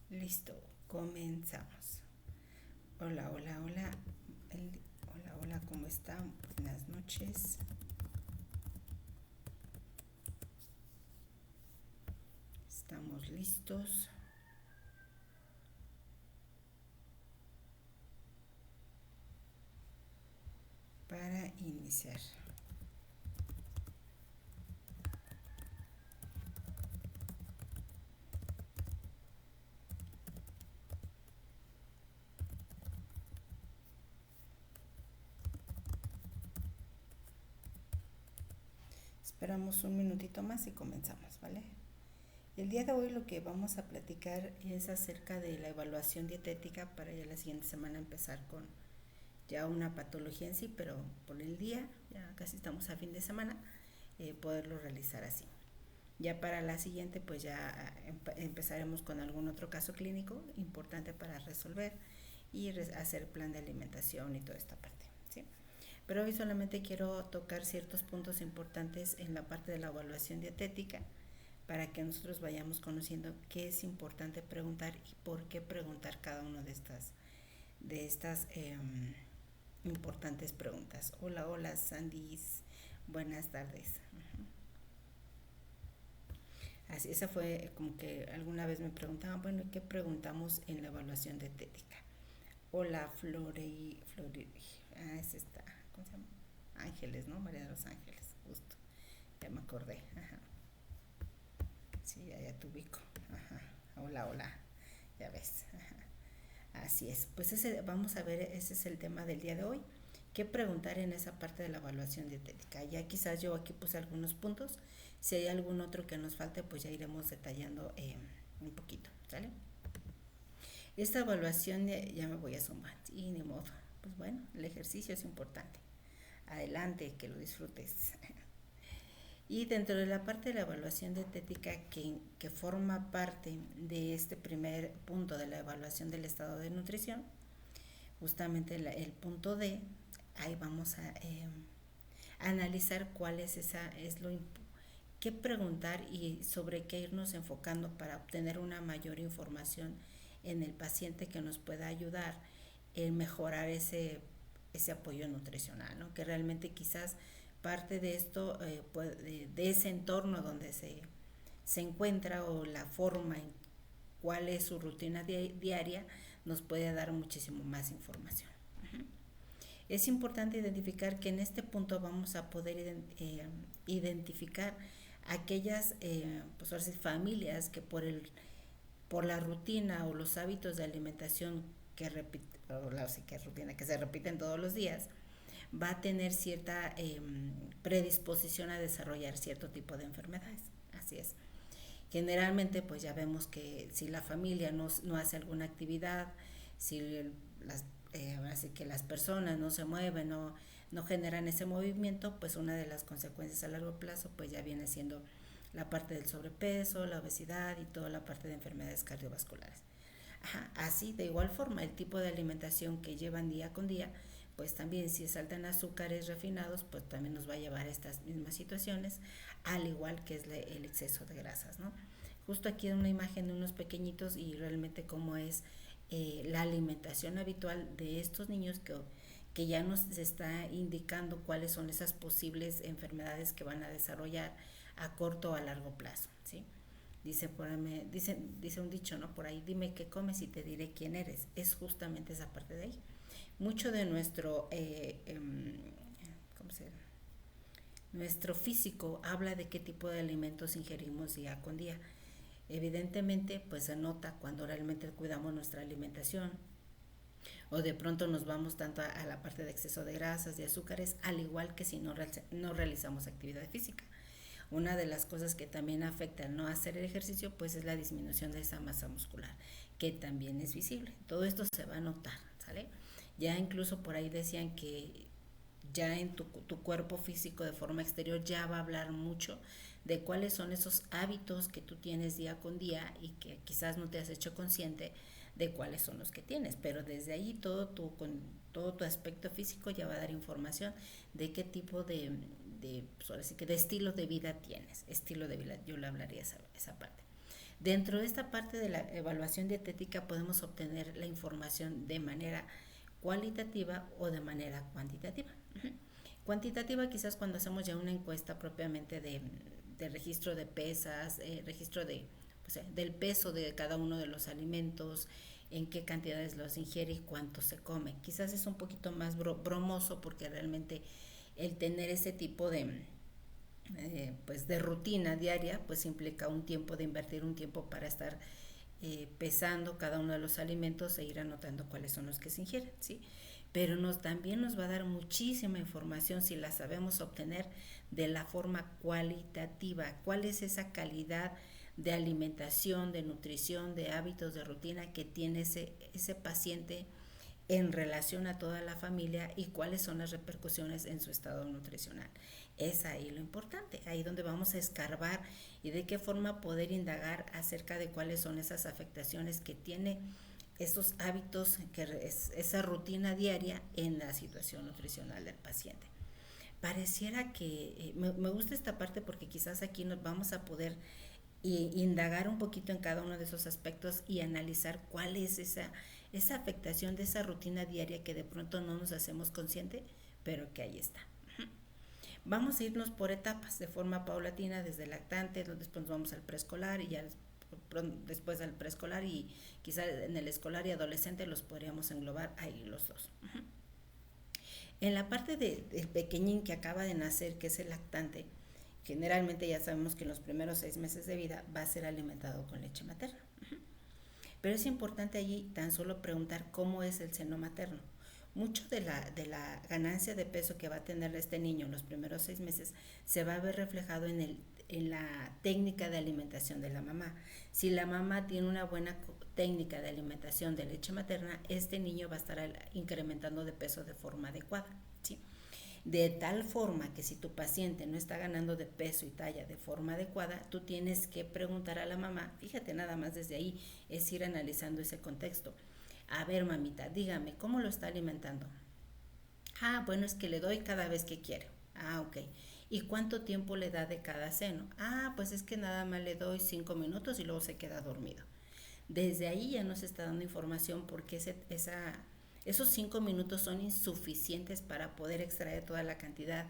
Listo, comenzamos. Hola, hola, hola. Hola, hola, ¿cómo están? Buenas noches. Estamos listos para iniciar. Esperamos un minutito más y comenzamos, ¿vale? El día de hoy lo que vamos a platicar es acerca de la evaluación dietética para ya la siguiente semana empezar con ya una patología en sí, pero por el día, ya casi estamos a fin de semana, poderlo realizar así. Ya para la siguiente, pues ya empezaremos con algún otro caso clínico importante para resolver y hacer plan de alimentación y toda esta parte, ¿sí? Pero hoy solamente quiero tocar ciertos puntos importantes en la parte de la evaluación dietética para que nosotros vayamos conociendo qué es importante preguntar y por qué preguntar cada una de estas importantes preguntas. Hola, hola, Sandys. Buenas tardes. Así, esa fue como que alguna vez me preguntaban, bueno, ¿qué preguntamos en la evaluación dietética? Hola, es esta, ¿cómo se llama? Ángeles, ¿no? María de los Ángeles, justo, ya me acordé, ajá. Sí, ya te ubico, ajá. Hola, hola, ya ves, ajá. Así es, pues vamos a ver, ese es el tema del día de hoy. ¿Qué preguntar en esa parte de la evaluación dietética? Ya quizás yo aquí puse algunos puntos. Si hay algún otro que nos falte, pues ya iremos detallando un poquito, ¿sale? Esta evaluación, ya me voy a sumar, y ni modo. Pues bueno, el ejercicio es importante. Adelante, que lo disfrutes. Y dentro de la parte de la evaluación dietética que forma parte de este primer punto de la evaluación del estado de nutrición, justamente el punto D, ahí vamos a analizar cuál es qué preguntar y sobre qué irnos enfocando para obtener una mayor información en el paciente que nos pueda ayudar en mejorar ese apoyo nutricional, ¿no? Que realmente quizás parte de esto, de ese entorno donde se encuentra o la forma en cuál es su rutina diaria, nos puede dar muchísimo más información. Es importante identificar que en este punto vamos a poder identificar aquellas pues ahora sí, familias que por la rutina o los hábitos de alimentación que se repiten todos los días, va a tener cierta predisposición a desarrollar cierto tipo de enfermedades. Así es. Generalmente pues ya vemos que si la familia no hace alguna actividad, si así que las personas no se mueven, no generan ese movimiento, pues una de las consecuencias a largo plazo pues ya viene siendo la parte del sobrepeso, la obesidad y toda la parte de enfermedades cardiovasculares. Ajá, así, de igual forma, el tipo de alimentación que llevan día con día, pues también si saltan azúcares refinados, pues también nos va a llevar a estas mismas situaciones, al igual que es el exceso de grasas, ¿no? Justo aquí en una imagen de unos pequeñitos y realmente cómo es la alimentación habitual de estos niños que ya nos está indicando cuáles son esas posibles enfermedades que van a desarrollar a corto o a largo plazo, ¿sí? Dice un dicho, ¿no? Por ahí, dime qué comes y te diré quién eres. Es justamente esa parte de ahí. Mucho de ¿cómo se llama? Nuestro físico habla de qué tipo de alimentos ingerimos día con día. Evidentemente, pues se nota cuando realmente cuidamos nuestra alimentación o de pronto nos vamos tanto a la parte de exceso de grasas, de azúcares, al igual que si no realizamos actividad física. Una de las cosas que también afecta al no hacer el ejercicio, pues es la disminución de esa masa muscular, que también es visible. Todo esto se va a notar, ¿sale? Ya incluso por ahí decían que ya en tu cuerpo físico de forma exterior ya va a hablar mucho de cuáles son esos hábitos que tú tienes día con día y que quizás no te has hecho consciente de cuáles son los que tienes, pero desde ahí con todo tu aspecto físico ya va a dar información de qué tipo pues ahora sí que de estilo de vida tienes, estilo de vida, yo le hablaría esa parte. Dentro de esta parte de la evaluación dietética podemos obtener la información de manera cualitativa o de manera cuantitativa. Cuantitativa quizás cuando hacemos ya una encuesta propiamente de registro de pesas, registro del peso de cada uno de los alimentos, en qué cantidades los ingiere y cuánto se come. Quizás es un poquito más bromoso porque realmente el tener ese tipo de rutina diaria pues implica un tiempo de invertir un tiempo para estar pesando cada uno de los alimentos e ir anotando cuáles son los que se ingieren, ¿sí? Pero también nos va a dar muchísima información si la sabemos obtener de la forma cualitativa, cuál es esa calidad de alimentación, de nutrición, de hábitos, de rutina que tiene ese paciente en relación a toda la familia y cuáles son las repercusiones en su estado nutricional. Es ahí lo importante, ahí donde vamos a escarbar y de qué forma poder indagar acerca de cuáles son esas afectaciones que tiene esos hábitos, esa rutina diaria en la situación nutricional del paciente. Pareciera que me gusta esta parte porque quizás aquí nos vamos a poder indagar un poquito en cada uno de esos aspectos y analizar cuál es esa afectación de esa rutina diaria que de pronto no nos hacemos consciente, pero que ahí está. Vamos a irnos por etapas, de forma paulatina, desde el lactante, después vamos al preescolar y ya después al preescolar y quizá en el escolar y adolescente los podríamos englobar ahí los dos. En la parte del pequeñín que acaba de nacer, que es el lactante, generalmente ya sabemos que en los primeros 6 meses de vida va a ser alimentado con leche materna. Pero es importante allí tan solo preguntar cómo es el seno materno. Mucho de la ganancia de peso que va a tener este niño en los primeros 6 meses se va a ver reflejado en la técnica de alimentación de la mamá. Si la mamá tiene una buena técnica de alimentación de leche materna, este niño va a estar incrementando de peso de forma adecuada, ¿sí? De tal forma que si tu paciente no está ganando de peso y talla de forma adecuada, tú tienes que preguntar a la mamá, fíjate nada más desde ahí, es ir analizando ese contexto. A ver, mamita, dígame, ¿cómo lo está alimentando? Ah, bueno, es que le doy cada vez que quiere. Ah, ok. ¿Y cuánto tiempo le da de cada seno? Ah, pues es que nada más le doy 5 minutos y luego se queda dormido. Desde ahí ya nos está dando información porque esos 5 minutos son insuficientes para poder extraer toda la cantidad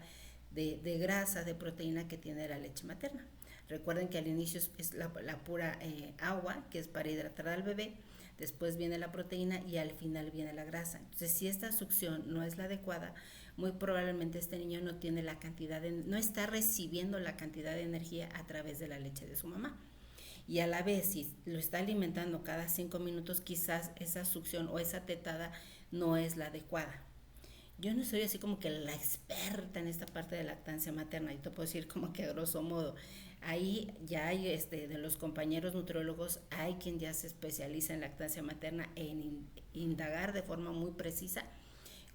de grasa, de proteína que tiene la leche materna. Recuerden que al inicio es la pura agua, que es para hidratar al bebé, después viene la proteína y al final viene la grasa. Entonces, si esta succión no es la adecuada, muy probablemente este niño no tiene no está recibiendo la cantidad de energía a través de la leche de su mamá. Y a la vez, si lo está alimentando cada 5 minutos, quizás esa succión o esa tetada no es la adecuada. Yo no soy así como que la experta en esta parte de lactancia materna, yo te puedo decir como que a grosso modo. Ahí ya hay de los compañeros nutriólogos, hay quien ya se especializa en lactancia materna en indagar de forma muy precisa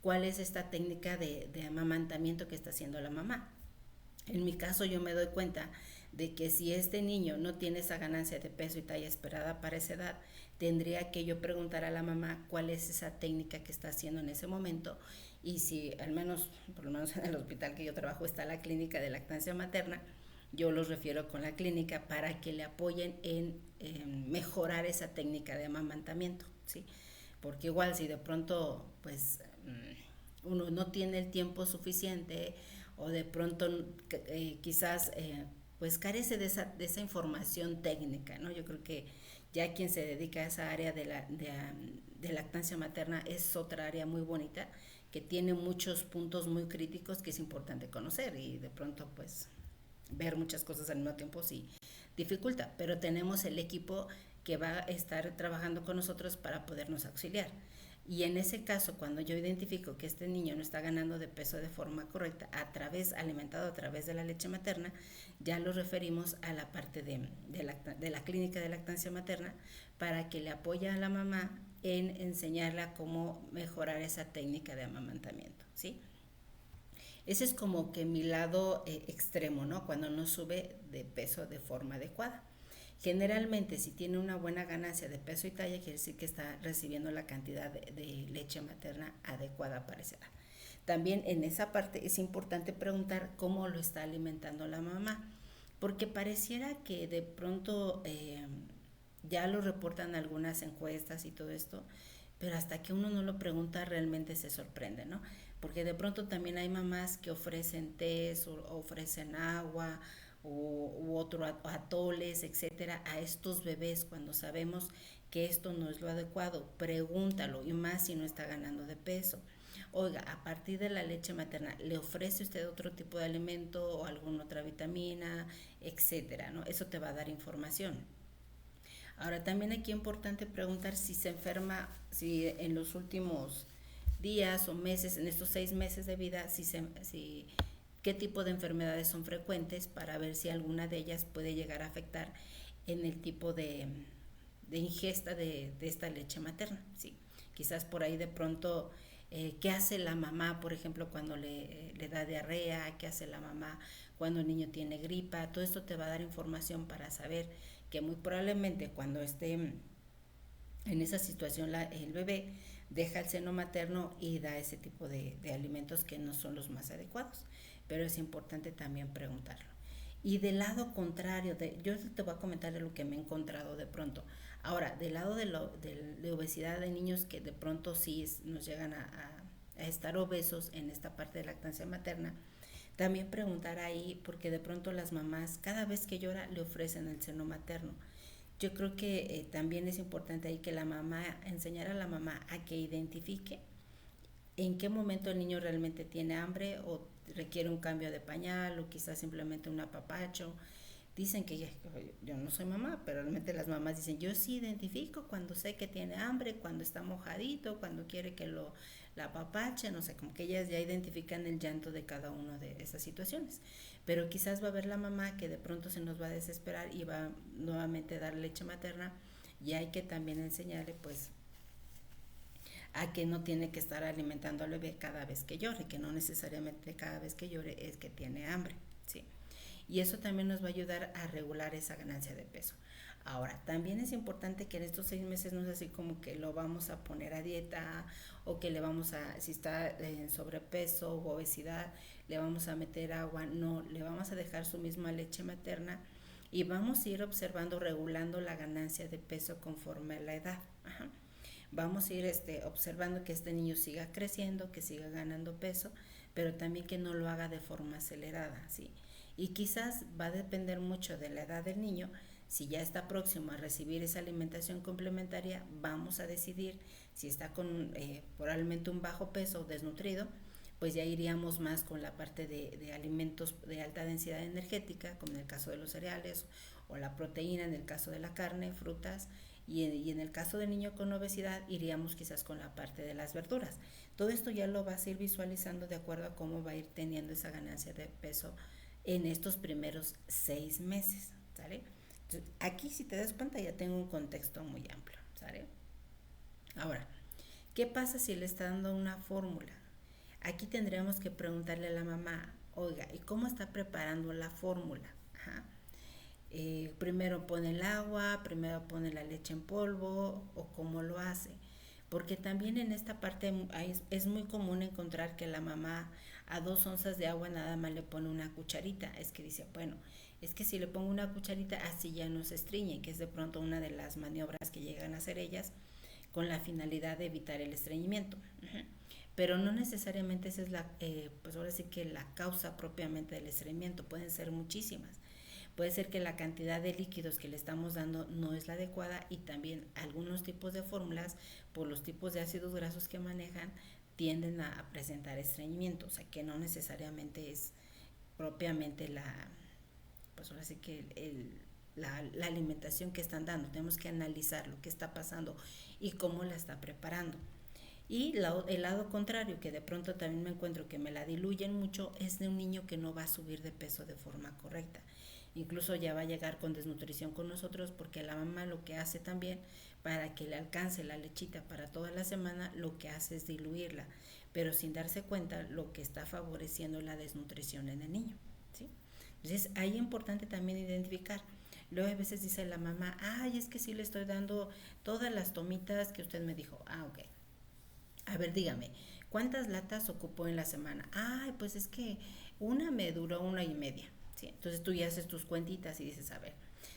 cuál es esta técnica de amamantamiento que está haciendo la mamá. En mi caso yo me doy cuenta de que si este niño no tiene esa ganancia de peso y talla esperada para esa edad, tendría que yo preguntar a la mamá cuál es esa técnica que está haciendo en ese momento y si por lo menos en el hospital que yo trabajo está la clínica de lactancia materna, yo los refiero con la clínica para que le apoyen en mejorar esa técnica de amamantamiento, ¿sí? Porque igual si de pronto pues uno no tiene el tiempo suficiente o de pronto quizás pues carece de esa información técnica, ¿no? Yo creo que ya quien se dedica a esa área de lactancia materna es otra área muy bonita que tiene muchos puntos muy críticos que es importante conocer y de pronto pues ver muchas cosas al mismo tiempo sí dificulta, pero tenemos el equipo que va a estar trabajando con nosotros para podernos auxiliar. Y en ese caso, cuando yo identifico que este niño no está ganando de peso de forma correcta, alimentado a través de la leche materna, ya lo referimos a la parte de la clínica de lactancia materna para que le apoye a la mamá en enseñarla cómo mejorar esa técnica de amamantamiento, ¿sí? Ese es como que mi lado extremo, ¿no? Cuando no sube de peso de forma adecuada. Generalmente, si tiene una buena ganancia de peso y talla, quiere decir que está recibiendo la cantidad de leche materna adecuada para esa edad. También en esa parte es importante preguntar cómo lo está alimentando la mamá, porque pareciera que de pronto Ya lo reportan algunas encuestas y todo esto, pero hasta que uno no lo pregunta realmente se sorprende, ¿no? Porque de pronto también hay mamás que ofrecen tés o ofrecen agua u otro atoles, etcétera, a estos bebés cuando sabemos que esto no es lo adecuado. Pregúntalo, y más si no está ganando de peso. Oiga, a partir de la leche materna, ¿le ofrece usted otro tipo de alimento o alguna otra vitamina, etcétera, ¿no? Eso te va a dar información. Ahora, también aquí es importante preguntar si se enferma, si en los últimos días o meses, en estos 6 meses de vida, si qué tipo de enfermedades son frecuentes para ver si alguna de ellas puede llegar a afectar en el tipo de ingesta de esta leche materna. Sí, quizás por ahí de pronto, qué hace la mamá, por ejemplo, cuando le da diarrea, qué hace la mamá cuando el niño tiene gripa. Todo esto te va a dar información para saber que muy probablemente cuando esté en esa situación el bebé deja el seno materno y da ese tipo de alimentos que no son los más adecuados, pero es importante también preguntarlo. Y del lado contrario, yo te voy a comentar de lo que me he encontrado de pronto. Ahora, del lado de obesidad de niños que de pronto sí nos llegan a estar obesos en esta parte de lactancia materna, también preguntar ahí, porque de pronto las mamás, cada vez que llora, le ofrecen el seno materno. Yo creo que también es importante ahí que la mamá, enseñar a la mamá a que identifique en qué momento el niño realmente tiene hambre o requiere un cambio de pañal o quizás simplemente un apapacho. Dicen que yo no soy mamá, pero realmente las mamás dicen, yo sí identifico cuando sé que tiene hambre, cuando está mojadito, cuando quiere que la apapache, no sé, como que ellas ya identifican el llanto de cada una de esas situaciones. Pero quizás va a haber la mamá que de pronto se nos va a desesperar y va nuevamente a dar leche materna, y hay que también enseñarle pues a que no tiene que estar alimentando al bebé cada vez que llore, que no necesariamente cada vez que llore es que tiene hambre, ¿sí? Y eso también nos va a ayudar a regular esa ganancia de peso. Ahora, también es importante que en estos 6 meses no es así como que lo vamos a poner a dieta o que le vamos a, si está en sobrepeso o obesidad, le vamos a meter agua. No, le vamos a dejar su misma leche materna y vamos a ir observando, regulando la ganancia de peso conforme a la edad. Ajá. Vamos a ir observando que este niño siga creciendo, que siga ganando peso, pero también que no lo haga de forma acelerada, ¿sí? Y quizás va a depender mucho de la edad del niño. Si ya está próximo a recibir esa alimentación complementaria, vamos a decidir si está con probablemente un bajo peso o desnutrido, pues ya iríamos más con la parte de alimentos de alta densidad energética, como en el caso de los cereales, o la proteína en el caso de la carne, frutas, y en el caso del niño con obesidad iríamos quizás con la parte de las verduras. Todo esto ya lo vas a ir visualizando de acuerdo a cómo va a ir teniendo esa ganancia de peso en estos primeros 6 meses, ¿sale? Entonces, aquí si te das cuenta ya tengo un contexto muy amplio, ¿sale? Ahora, ¿qué pasa si le está dando una fórmula? Aquí tendríamos que preguntarle a la mamá, oiga, ¿y cómo está preparando la fórmula? Ajá. Primero pone el agua, primero pone la leche en polvo o cómo lo hace. Porque también en esta parte es muy común encontrar que la mamá a 2 onzas de agua nada más le pone una cucharita. Es que dice, bueno, es que si le pongo una cucharita así ya no se estreñe, que es de pronto una de las maniobras que llegan a hacer ellas con la finalidad de evitar el estreñimiento. Uh-huh. Pero no necesariamente esa es pues ahora sí que la causa propiamente del estreñimiento, pueden ser muchísimas. Puede ser que la cantidad de líquidos que le estamos dando no es la adecuada, y también algunos tipos de fórmulas, por los tipos de ácidos grasos que manejan, tienden a presentar estreñimiento, o sea que no necesariamente es propiamente pues ahora sí que la alimentación que están dando. Tenemos que analizar lo que está pasando y cómo la está preparando. Y el lado contrario, que de pronto también me encuentro que me la diluyen mucho, es de un niño que no va a subir de peso de forma correcta. Incluso ya va a llegar con desnutrición con nosotros, porque la mamá lo que hace también para que le alcance la lechita para toda la semana, lo que hace es diluirla, pero sin darse cuenta lo que está favoreciendo la desnutrición en el niño, ¿sí? Entonces ahí es importante también identificar. Luego a veces dice la mamá, ay, es que sí le estoy dando todas las tomitas que usted me dijo. Ah, ok. A ver, dígame, ¿cuántas latas ocupó en la semana? Ay, pues es que una me duró 1 y media. ¿Sí? Entonces tú ya haces tus cuentitas y dices, a ver,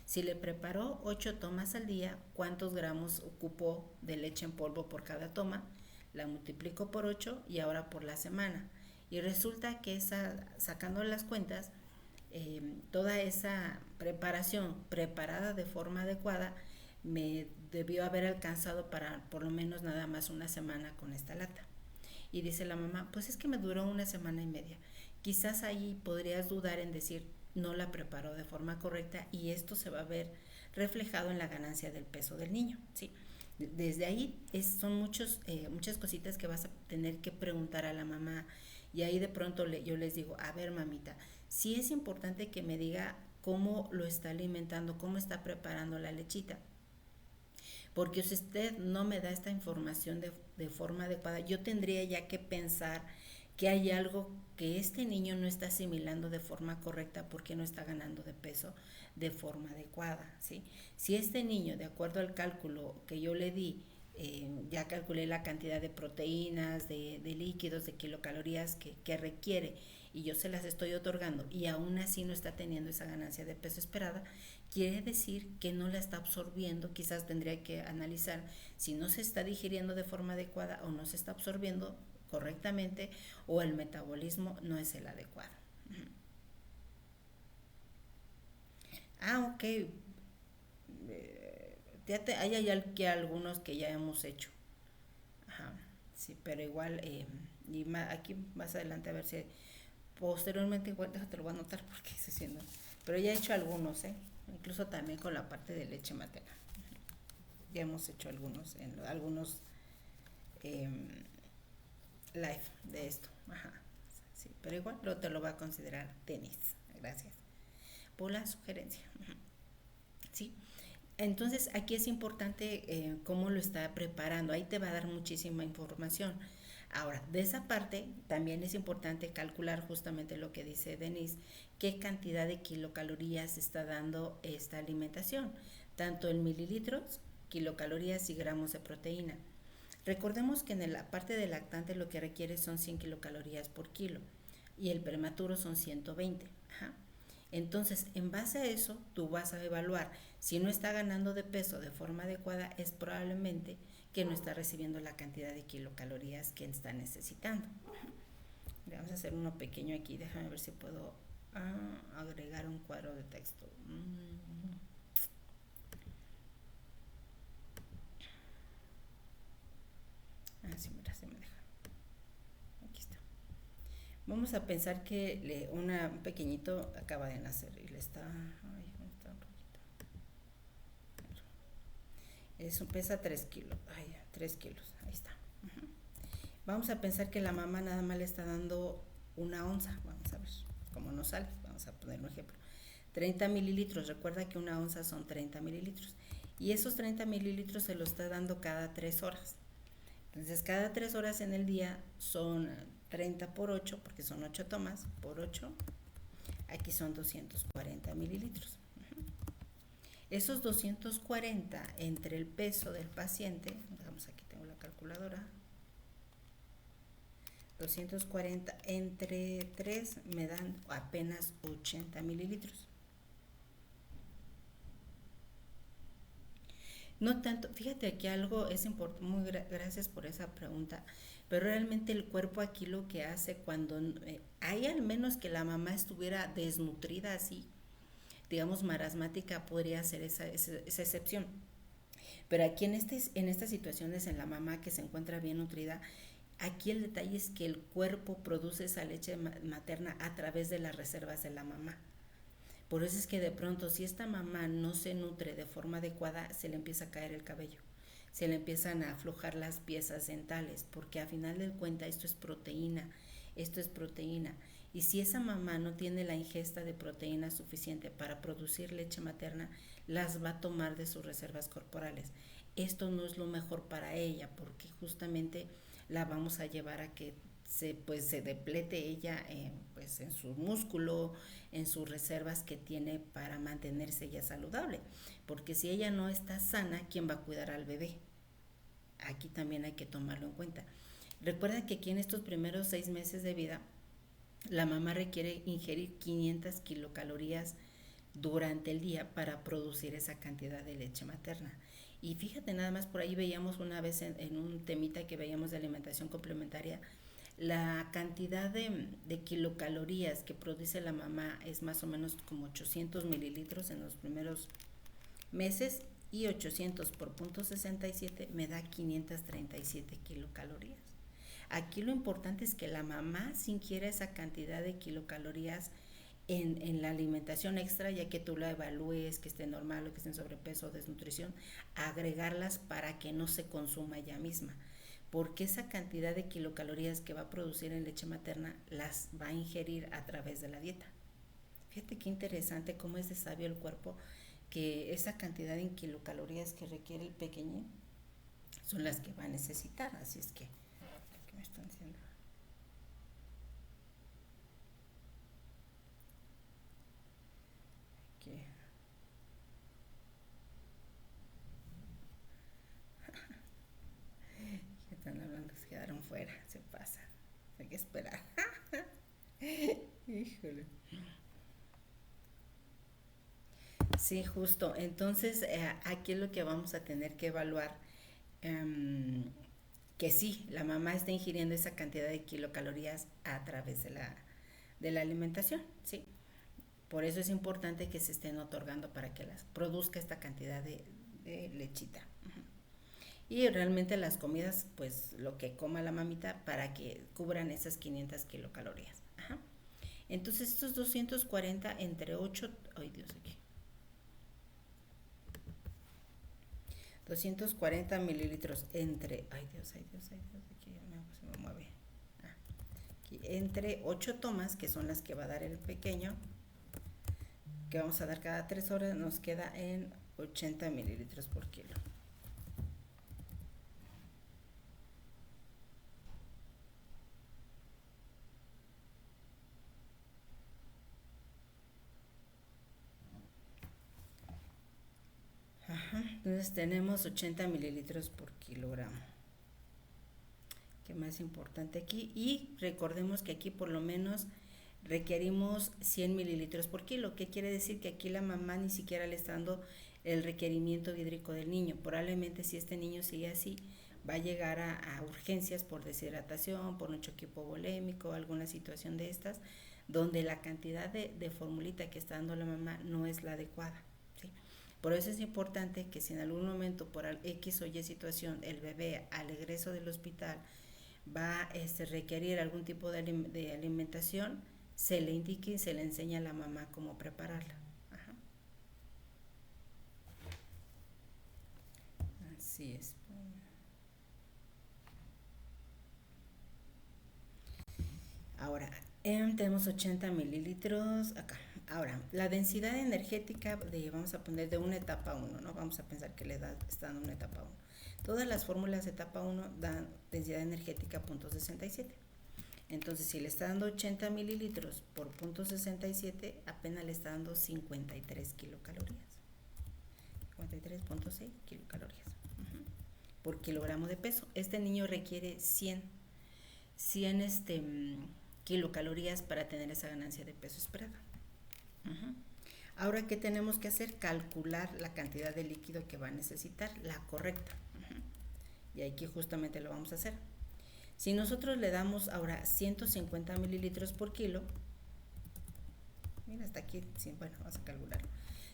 Si le preparó 8 tomas al día, ¿cuántos gramos ocupó de leche en polvo por cada toma? La multiplico por 8 y ahora por la semana. Y resulta que sacando las cuentas, toda esa preparación preparada de forma adecuada me debió haber alcanzado para por lo menos nada más una semana con esta lata. Y dice la mamá, pues es que me duró una semana y media. Quizás ahí podrías dudar en decir, no la preparó de forma correcta y esto se va a ver reflejado en la ganancia del peso del niño, ¿sí? Desde ahí son muchas cositas que vas a tener que preguntar a la mamá y ahí de pronto yo les digo, a ver mamita, sí es importante que me diga cómo lo está alimentando, cómo está preparando la lechita, porque si usted no me da esta información de forma adecuada, yo tendría ya que pensar que hay algo que este niño no está asimilando de forma correcta porque no está ganando de peso de forma adecuada, ¿sí? Si este niño, de acuerdo al cálculo que yo le di, ya calculé la cantidad de proteínas, de líquidos, de kilocalorías que requiere y yo se las estoy otorgando y aún así no está teniendo esa ganancia de peso esperada, quiere decir que no la está absorbiendo. Quizás tendría que analizar si no se está digiriendo de forma adecuada o no se está absorbiendo correctamente o el metabolismo no es el adecuado. Ok. Hay aquí algunos que ya hemos hecho. Ajá, sí, pero igual, aquí más adelante a ver si posteriormente igual te lo voy a anotar porque se siendo. Pero ya he hecho algunos, incluso también con la parte de leche materna. Ya hemos hecho algunos eh, live de esto. Ajá, sí, pero igual te lo va a considerar tenis. Gracias por la sugerencia. Sí. Entonces aquí es importante cómo lo está preparando, ahí te va a dar muchísima información. Ahora, de esa parte también es importante calcular justamente lo que dice Denise, qué cantidad de kilocalorías está dando esta alimentación, tanto en mililitros, kilocalorías y gramos de proteína. Recordemos que en la parte del lactante lo que requiere son 100 kilocalorías por kilo y el prematuro son 120. Ajá. Entonces, en base a eso, tú vas a evaluar si no está ganando de peso de forma adecuada, es probablemente que no está recibiendo la cantidad de kilocalorías que está necesitando. Vamos a hacer uno pequeño aquí, déjame ver si puedo agregar un cuadro de texto. Sí, mira, se me deja. Aquí está. Vamos a pensar que un pequeñito acaba de nacer y le está... pesa 3 kilos. 3 kilos, ahí está. Vamos a pensar que la mamá nada más le está dando una onza. Vamos a ver cómo nos sale. Vamos a poner un ejemplo. 30 mililitros. Recuerda que una onza son 30 mililitros. Y esos 30 mililitros se lo está dando cada 3 horas. Entonces, cada 3 horas en el día son 30 por 8, porque son 8 tomas por 8. Aquí son 240 mililitros. Esos 240 entre el peso del paciente, vamos, aquí tengo la calculadora, 240 entre 3 me dan apenas 80 mililitros. No tanto, fíjate aquí algo es importante, gracias por esa pregunta, pero realmente el cuerpo aquí lo que hace cuando hay al menos que la mamá estuviera desnutrida así, digamos marasmática, podría ser esa excepción. Pero aquí en estas situaciones, en la mamá que se encuentra bien nutrida, aquí el detalle es que el cuerpo produce esa leche materna a través de las reservas de la mamá. Por eso es que de pronto, si esta mamá no se nutre de forma adecuada, se le empieza a caer el cabello, se le empiezan a aflojar las piezas dentales, porque a final de cuentas esto es proteína. Y si esa mamá no tiene la ingesta de proteína suficiente para producir leche materna, las va a tomar de sus reservas corporales. Esto no es lo mejor para ella, porque justamente la vamos a llevar a que se deplete ella pues en su músculo, en sus reservas que tiene para mantenerse ella saludable. Porque si ella no está sana, ¿quién va a cuidar al bebé? Aquí también hay que tomarlo en cuenta. Recuerda que aquí en estos primeros 6 meses de vida, la mamá requiere ingerir 500 kilocalorías durante el día para producir esa cantidad de leche materna. Y fíjate, nada más por ahí veíamos una vez en un temita que veíamos de alimentación complementaria, la cantidad de kilocalorías que produce la mamá es más o menos como 800 mililitros en los primeros meses, y 800 por punto 67 me da 537 kilocalorías. Aquí lo importante es que la mamá se ingiera esa cantidad de kilocalorías en la alimentación extra, ya que tú la evalúes, que esté normal o que esté en sobrepeso o desnutrición, agregarlas para que no se consuma ella misma, porque esa cantidad de kilocalorías que va a producir en leche materna las va a ingerir a través de la dieta. Fíjate qué interesante cómo es de sabio el cuerpo, que esa cantidad de kilocalorías que requiere el pequeñín son las que va a necesitar. Así es que, ¿qué me están diciendo? Que están hablando, se quedaron fuera, se pasa, hay que esperar. Híjole. Sí, justo. Entonces, aquí es lo que vamos a tener que evaluar, em, que sí, la mamá está ingiriendo esa cantidad de kilocalorías a través de la alimentación, ¿sí? Por eso es importante que se estén otorgando para que las produzca esta cantidad de lechita. Y realmente las comidas, pues lo que coma la mamita para que cubran esas 500 kilocalorías. Ajá. Entonces estos 240 entre 8, ay Dios, aquí. 240 mililitros entre, ay Dios, aquí se me mueve. Ah, aquí, entre 8 tomas, que son las que va a dar el pequeño, que vamos a dar cada 3 horas, nos queda en 80 mililitros por kilo. Ajá, entonces tenemos 80 mililitros por kilogramo. ¿Qué más importante aquí? Y recordemos que aquí por lo menos requerimos 100 mililitros por kilo. ¿Qué quiere decir? Que aquí la mamá ni siquiera le está dando el requerimiento hídrico del niño. Probablemente si este niño sigue así, va a llegar a urgencias por deshidratación, por un choque hipovolémico, alguna situación de estas, donde la cantidad de formulita que está dando la mamá no es la adecuada, ¿sí? Por eso es importante que si en algún momento por X o Y situación el bebé al egreso del hospital va a requerir algún tipo de alimentación, se le indique y se le enseña a la mamá cómo prepararla. Ajá. Así es. Ahora, tenemos 80 mililitros acá. Ahora, la densidad energética vamos a poner de una etapa 1, ¿no? Vamos a pensar que le está dando una etapa 1. Todas las fórmulas de etapa 1 dan densidad energética .67. Entonces, si le está dando 80 mililitros por .67, apenas le está dando 53 kilocalorías. 53.6 kilocalorías por kilogramo de peso. Este niño requiere 100 kilocalorías para tener esa ganancia de peso esperada. Ahora, ¿qué tenemos que hacer? Calcular la cantidad de líquido que va a necesitar, la correcta. Y aquí justamente lo vamos a hacer. Si nosotros le damos ahora 150 mililitros por kilo, mira, hasta aquí, sí, bueno, vamos a calcularlo.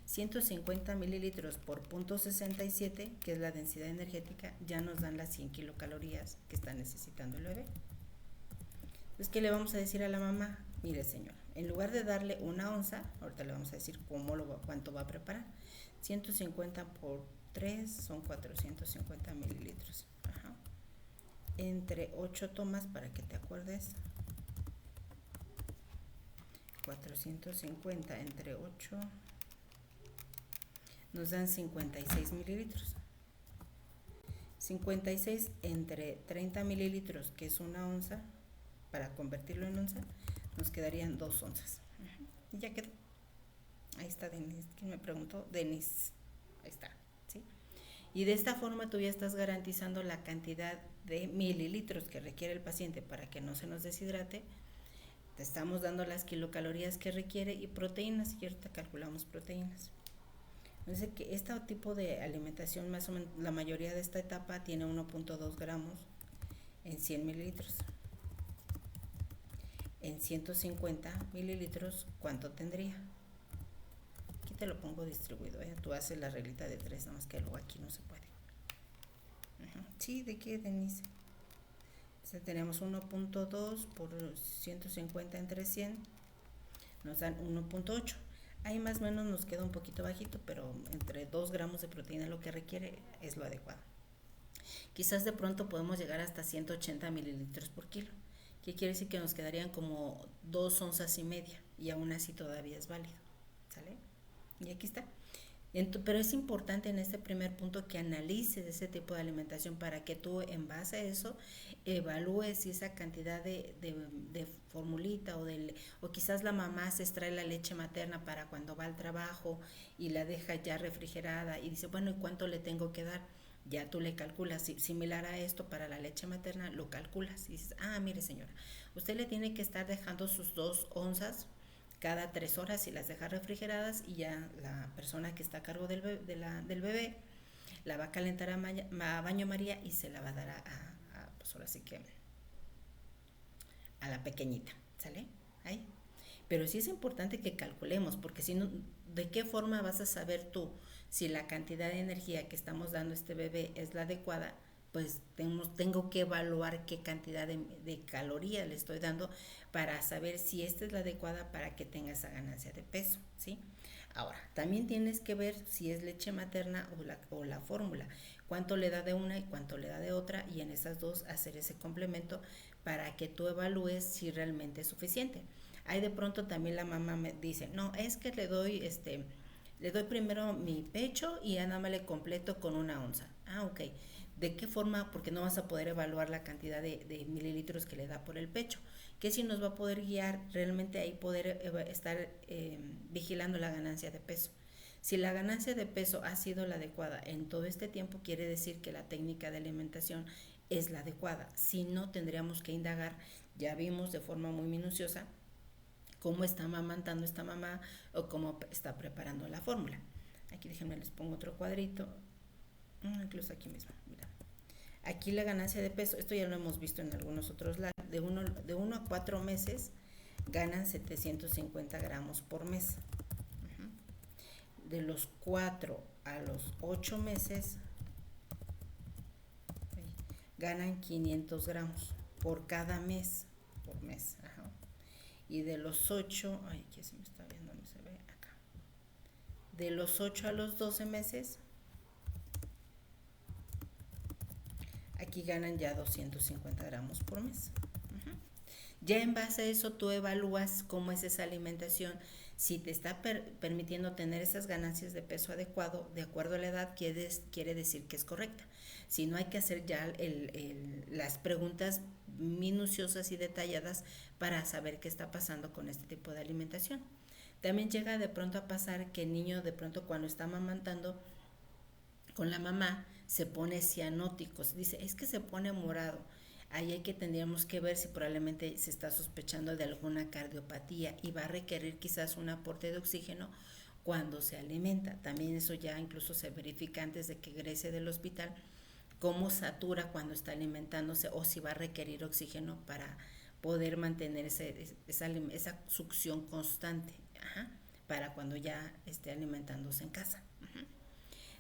150 mililitros por .67, que es la densidad energética, ya nos dan las 100 kilocalorías que está necesitando el bebé. Entonces, ¿qué le vamos a decir a la mamá? Mire, señor, en lugar de darle una onza, ahorita le vamos a decir cuánto va a preparar. 150 por 3 son 450 mililitros. Ajá. Entre 8 tomas, para que te acuerdes. 450 entre 8 nos dan 56 mililitros. 56 entre 30 mililitros, que es una onza, para convertirlo en onza, nos quedarían 2 onzas. Y ya quedó. Ahí está Denise. ¿Quién me preguntó? Denise. Ahí está. ¿Sí? Y de esta forma tú ya estás garantizando la cantidad de mililitros que requiere el paciente para que no se nos deshidrate, Te estamos dando las kilocalorías que requiere y proteínas, y ahorita calculamos proteínas. Entonces, que este tipo de alimentación, más o menos, la mayoría de esta etapa tiene 1.2 gramos en 100 mililitros. En 150 mililitros, ¿cuánto tendría? Aquí te lo pongo distribuido, ¿eh? Tú haces la reglita de 3, nada más que luego aquí no se puede. Sí, ¿de qué, Denise? Entonces, tenemos 1.2 por 150 entre 100, nos dan 1.8. Ahí más o menos nos queda un poquito bajito, pero entre 2 gramos de proteína lo que requiere es lo adecuado. Quizás de pronto podemos llegar hasta 180 mililitros por kilo, que quiere decir que nos quedarían como 2 onzas y media, y aún así todavía es válido, ¿sale? Y aquí está. Pero es importante en este primer punto que analices ese tipo de alimentación para que tú en base a eso evalúes si esa cantidad de formulita o quizás la mamá se extrae la leche materna para cuando va al trabajo y la deja ya refrigerada y dice, bueno, ¿y cuánto le tengo que dar? Ya tú le calculas, similar a esto para la leche materna, lo calculas y dices, mire señora, usted le tiene que estar dejando sus 2 onzas cada 3 horas y las deja refrigeradas, y ya la persona que está a cargo del bebé la va a calentar a baño María y se la va a dar pues ahora sí que a la pequeñita, ¿sale? Ahí. Pero sí es importante que calculemos, porque si no, ¿de qué forma vas a saber tú si la cantidad de energía que estamos dando a este bebé es la adecuada? Pues tengo que evaluar qué cantidad de calorías le estoy dando para saber si esta es la adecuada para que tenga esa ganancia de peso, ¿sí? Ahora, también tienes que ver si es leche materna o la fórmula, cuánto le da de una y cuánto le da de otra, y en esas dos hacer ese complemento para que tú evalúes si realmente es suficiente. Ahí de pronto también la mamá me dice, no, es que le doy primero mi pecho y ya nada más le completo con 1 onza. Ok. ¿De qué forma? Porque no vas a poder evaluar la cantidad de mililitros que le da por el pecho. Que si nos va a poder guiar realmente ahí poder estar vigilando la ganancia de peso. Si la ganancia de peso ha sido la adecuada en todo este tiempo, quiere decir que la técnica de alimentación es la adecuada. Si no, tendríamos que indagar. Ya vimos de forma muy minuciosa cómo está amamantando esta mamá o cómo está preparando la fórmula. Aquí déjenme les pongo otro cuadrito, incluso aquí mismo, mira. Aquí la ganancia de peso, esto ya lo hemos visto en algunos otros lados, de 1 a 4 meses ganan 750 gramos por mes. De los 4 a los 8 meses ganan 500 gramos por cada mes, por mes. Y de los 8, aquí se me está viendo, no se ve acá. De los 8 a los 12 meses, aquí ganan ya 250 gramos por mes. Ya en base a eso tú evalúas cómo es esa alimentación, si te está permitiendo tener esas ganancias de peso adecuado, de acuerdo a la edad, quiere decir que es correcta. Si no, hay que hacer ya las preguntas minuciosas y detalladas para saber qué está pasando con este tipo de alimentación. También llega de pronto a pasar que el niño de pronto cuando está amamantando con la mamá se pone cianótico, dice, es que se pone morado. Ahí hay que tendríamos que ver si probablemente se está sospechando de alguna cardiopatía y va a requerir quizás un aporte de oxígeno cuando se alimenta. También eso ya incluso se verifica antes de que egrese del hospital, cómo satura cuando está alimentándose o si va a requerir oxígeno para poder mantener esa succión constante, para cuando ya esté alimentándose en casa.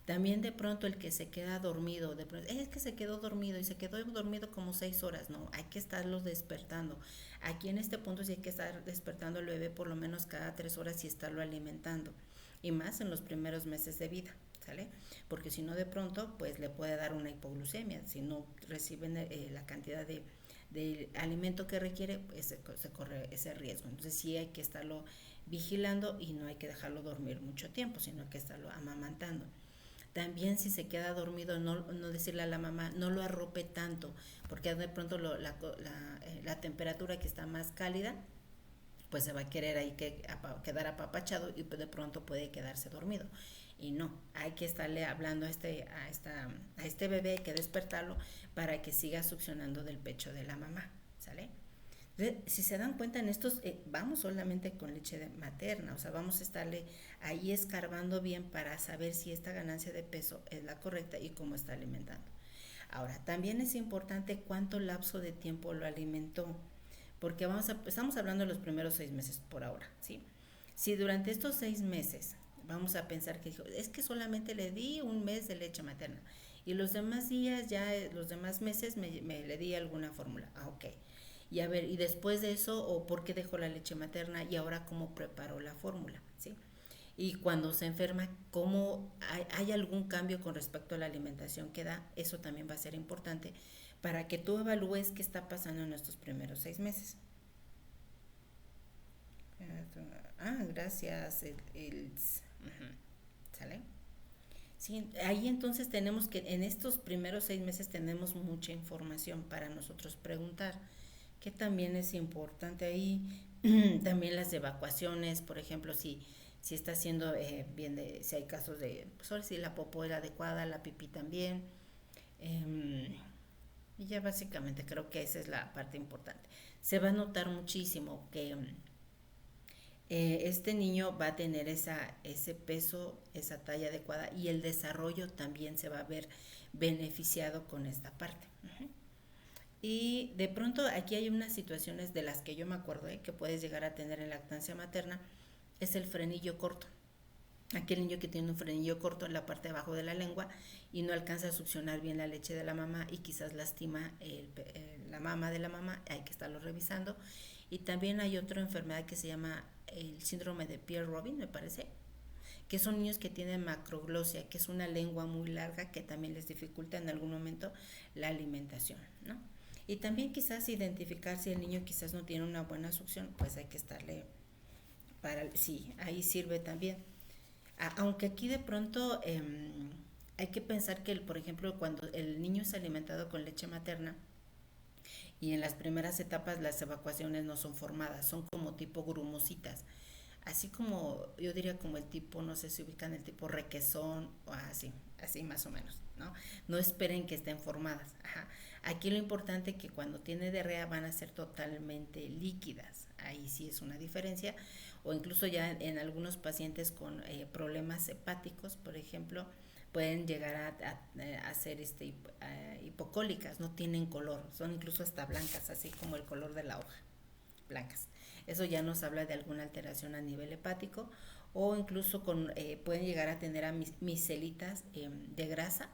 También de pronto el que se queda dormido, de pronto, es que se quedó dormido y se quedó dormido como 6 horas, no, hay que estarlo despertando. Aquí en este punto sí hay que estar despertando al bebé por lo menos cada 3 horas y estarlo alimentando, y más en los primeros meses de vida, ¿sale? Porque si no de pronto pues le puede dar una hipoglucemia, si no reciben la cantidad de alimento que requiere, pues se corre ese riesgo. Entonces sí hay que estarlo vigilando y no hay que dejarlo dormir mucho tiempo, sino hay que estarlo amamantando. También si se queda dormido, no decirle a la mamá, no lo arrope tanto, porque de pronto la temperatura que está más cálida, pues se va a querer ahí quedar apapachado y de pronto puede quedarse dormido. Y no, hay que estarle hablando a este bebé, hay que despertarlo para que siga succionando del pecho de la mamá, ¿sale? Si se dan cuenta en estos, vamos solamente con materna, o sea, vamos a estarle ahí escarbando bien para saber si esta ganancia de peso es la correcta y cómo está alimentando. Ahora, también es importante cuánto lapso de tiempo lo alimentó, porque estamos hablando de los primeros 6 meses por ahora, ¿sí? Si durante estos 6 meses vamos a pensar que dijo, es que solamente le di un mes de leche materna y los demás días, ya los demás meses me le di alguna fórmula. Ah, ok. Y a ver, y después de eso, o por qué dejó la leche materna y ahora cómo preparó la fórmula, ¿sí? Y cuando se enferma, cómo hay algún cambio con respecto a la alimentación que da, eso también va a ser importante para que tú evalúes qué está pasando en estos primeros 6 meses. Gracias, ¿sale? Sí, ahí entonces tenemos que, en estos primeros 6 meses tenemos mucha información para nosotros preguntar, que también es importante ahí, también las evacuaciones, por ejemplo, si está haciendo bien, si hay casos de, pues ahora sí la popó era adecuada, la pipí también, y ya básicamente creo que esa es la parte importante. Se va a notar muchísimo que este niño va a tener ese peso, esa talla adecuada y el desarrollo también se va a ver beneficiado con esta parte. Uh-huh. Y de pronto aquí hay unas situaciones de las que yo me acuerdo que puedes llegar a tener en lactancia materna, es el frenillo corto. Aquel niño que tiene un frenillo corto en la parte de abajo de la lengua y no alcanza a succionar bien la leche de la mamá y quizás lastima la mama de la mamá, hay que estarlo revisando. Y también hay otra enfermedad que se llama el síndrome de Pierre-Robin, me parece, que son niños que tienen macroglosia, que es una lengua muy larga que también les dificulta en algún momento la alimentación, ¿no? Y también quizás identificar si el niño quizás no tiene una buena succión, pues hay que estarle sí, ahí sirve también. Aunque aquí de pronto hay que pensar que, por ejemplo, cuando el niño es alimentado con leche materna y en las primeras etapas las evacuaciones no son formadas, son como tipo grumositas. Así como, yo diría como el tipo, no sé si ubican el tipo requesón o así más o menos, ¿no? No esperen que estén formadas. Ajá. Aquí lo importante es que cuando tiene diarrea van a ser totalmente líquidas. Ahí sí es una diferencia. O incluso ya en algunos pacientes con problemas hepáticos, por ejemplo, pueden llegar a ser hipocólicas, no tienen color, son incluso hasta blancas, así como el color de la hoja, blancas. Eso ya nos habla de alguna alteración a nivel hepático o incluso pueden llegar a tener a micelitas de grasa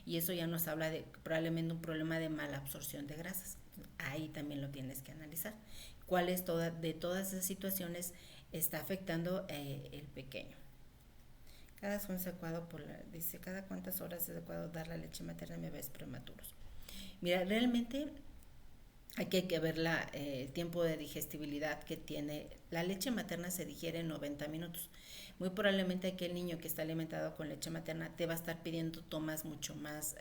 y eso ya nos habla de probablemente un problema de mala absorción de grasas. Ahí también lo tienes que analizar. ¿Cuál es de todas esas situaciones está afectando el pequeño? Dice, cada cuántas horas es adecuado dar la leche materna en bebés prematuros. Mira, realmente aquí hay que ver el tiempo de digestibilidad que tiene. La leche materna se digiere en 90 minutos. Muy probablemente aquel niño que está alimentado con leche materna te va a estar pidiendo tomas mucho más,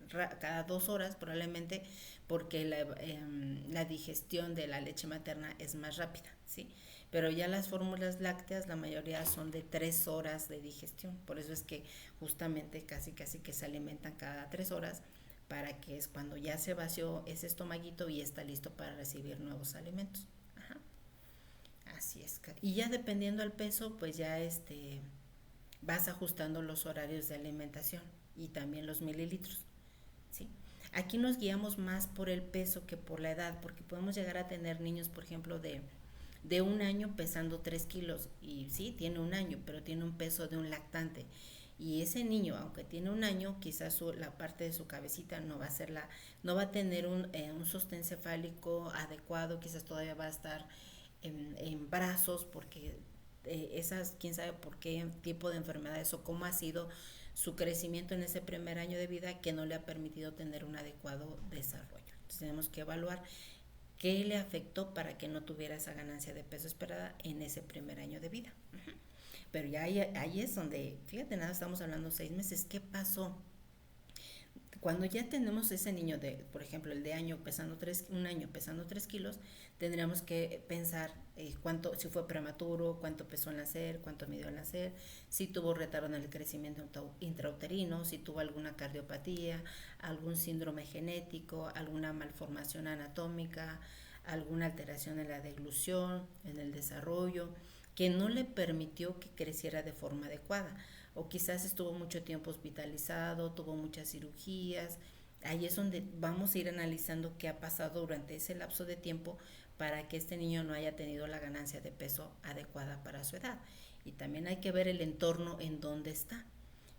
cada 2 horas probablemente, porque la digestión de la leche materna es más rápida, ¿sí? Pero ya las fórmulas lácteas, la mayoría son de 3 horas de digestión. Por eso es que justamente casi que se alimentan cada 3 horas para que es cuando ya se vació ese estomaguito y está listo para recibir nuevos alimentos. Ajá. Así es. Y ya dependiendo del peso, pues ya vas ajustando los horarios de alimentación y también los mililitros. ¿Sí? Aquí nos guiamos más por el peso que por la edad, porque podemos llegar a tener niños, por ejemplo, de 1 año pesando 3 kilos y sí, tiene 1 año, pero tiene un peso de un lactante. Y ese niño, aunque tiene 1 año, quizás la parte de su cabecita no va a tener un sostén cefálico adecuado, quizás todavía va a estar en brazos, porque quién sabe por qué tipo de enfermedades o cómo ha sido su crecimiento en ese primer año de vida que no le ha permitido tener un adecuado desarrollo. Entonces tenemos que evaluar qué le afectó para que no tuviera esa ganancia de peso esperada en ese primer año de vida. Uh-huh. Pero ya ahí es donde, fíjate, nada, estamos hablando 6 meses, ¿qué pasó? Cuando ya tenemos ese niño por ejemplo, el de año pesando 1 año pesando 3 kilos, tendríamos que pensar si fue prematuro, cuánto pesó al nacer, cuánto midió al nacer, si tuvo retardo en el crecimiento intrauterino, si tuvo alguna cardiopatía, algún síndrome genético, alguna malformación anatómica, alguna alteración en la deglución, en el desarrollo, que no le permitió que creciera de forma adecuada, o quizás estuvo mucho tiempo hospitalizado, tuvo muchas cirugías. Ahí es donde vamos a ir analizando qué ha pasado durante ese lapso de tiempo para que este niño no haya tenido la ganancia de peso adecuada para su edad. Y también hay que ver el entorno en donde está,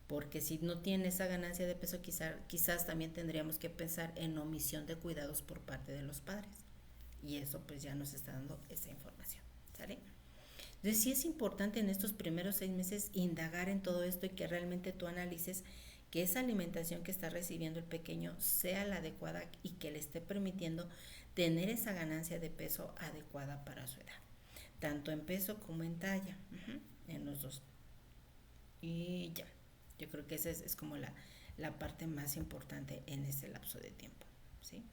porque si no tiene esa ganancia de peso, quizás también tendríamos que pensar en omisión de cuidados por parte de los padres. Y eso pues ya nos está dando esa información, ¿sale? Entonces sí es importante en estos primeros 6 meses indagar en todo esto y que realmente tú analices que esa alimentación que está recibiendo el pequeño sea la adecuada y que le esté permitiendo tener esa ganancia de peso adecuada para su edad, tanto en peso como en talla, en los dos. Y ya, yo creo que esa es como la parte más importante en este lapso de tiempo, ¿sí?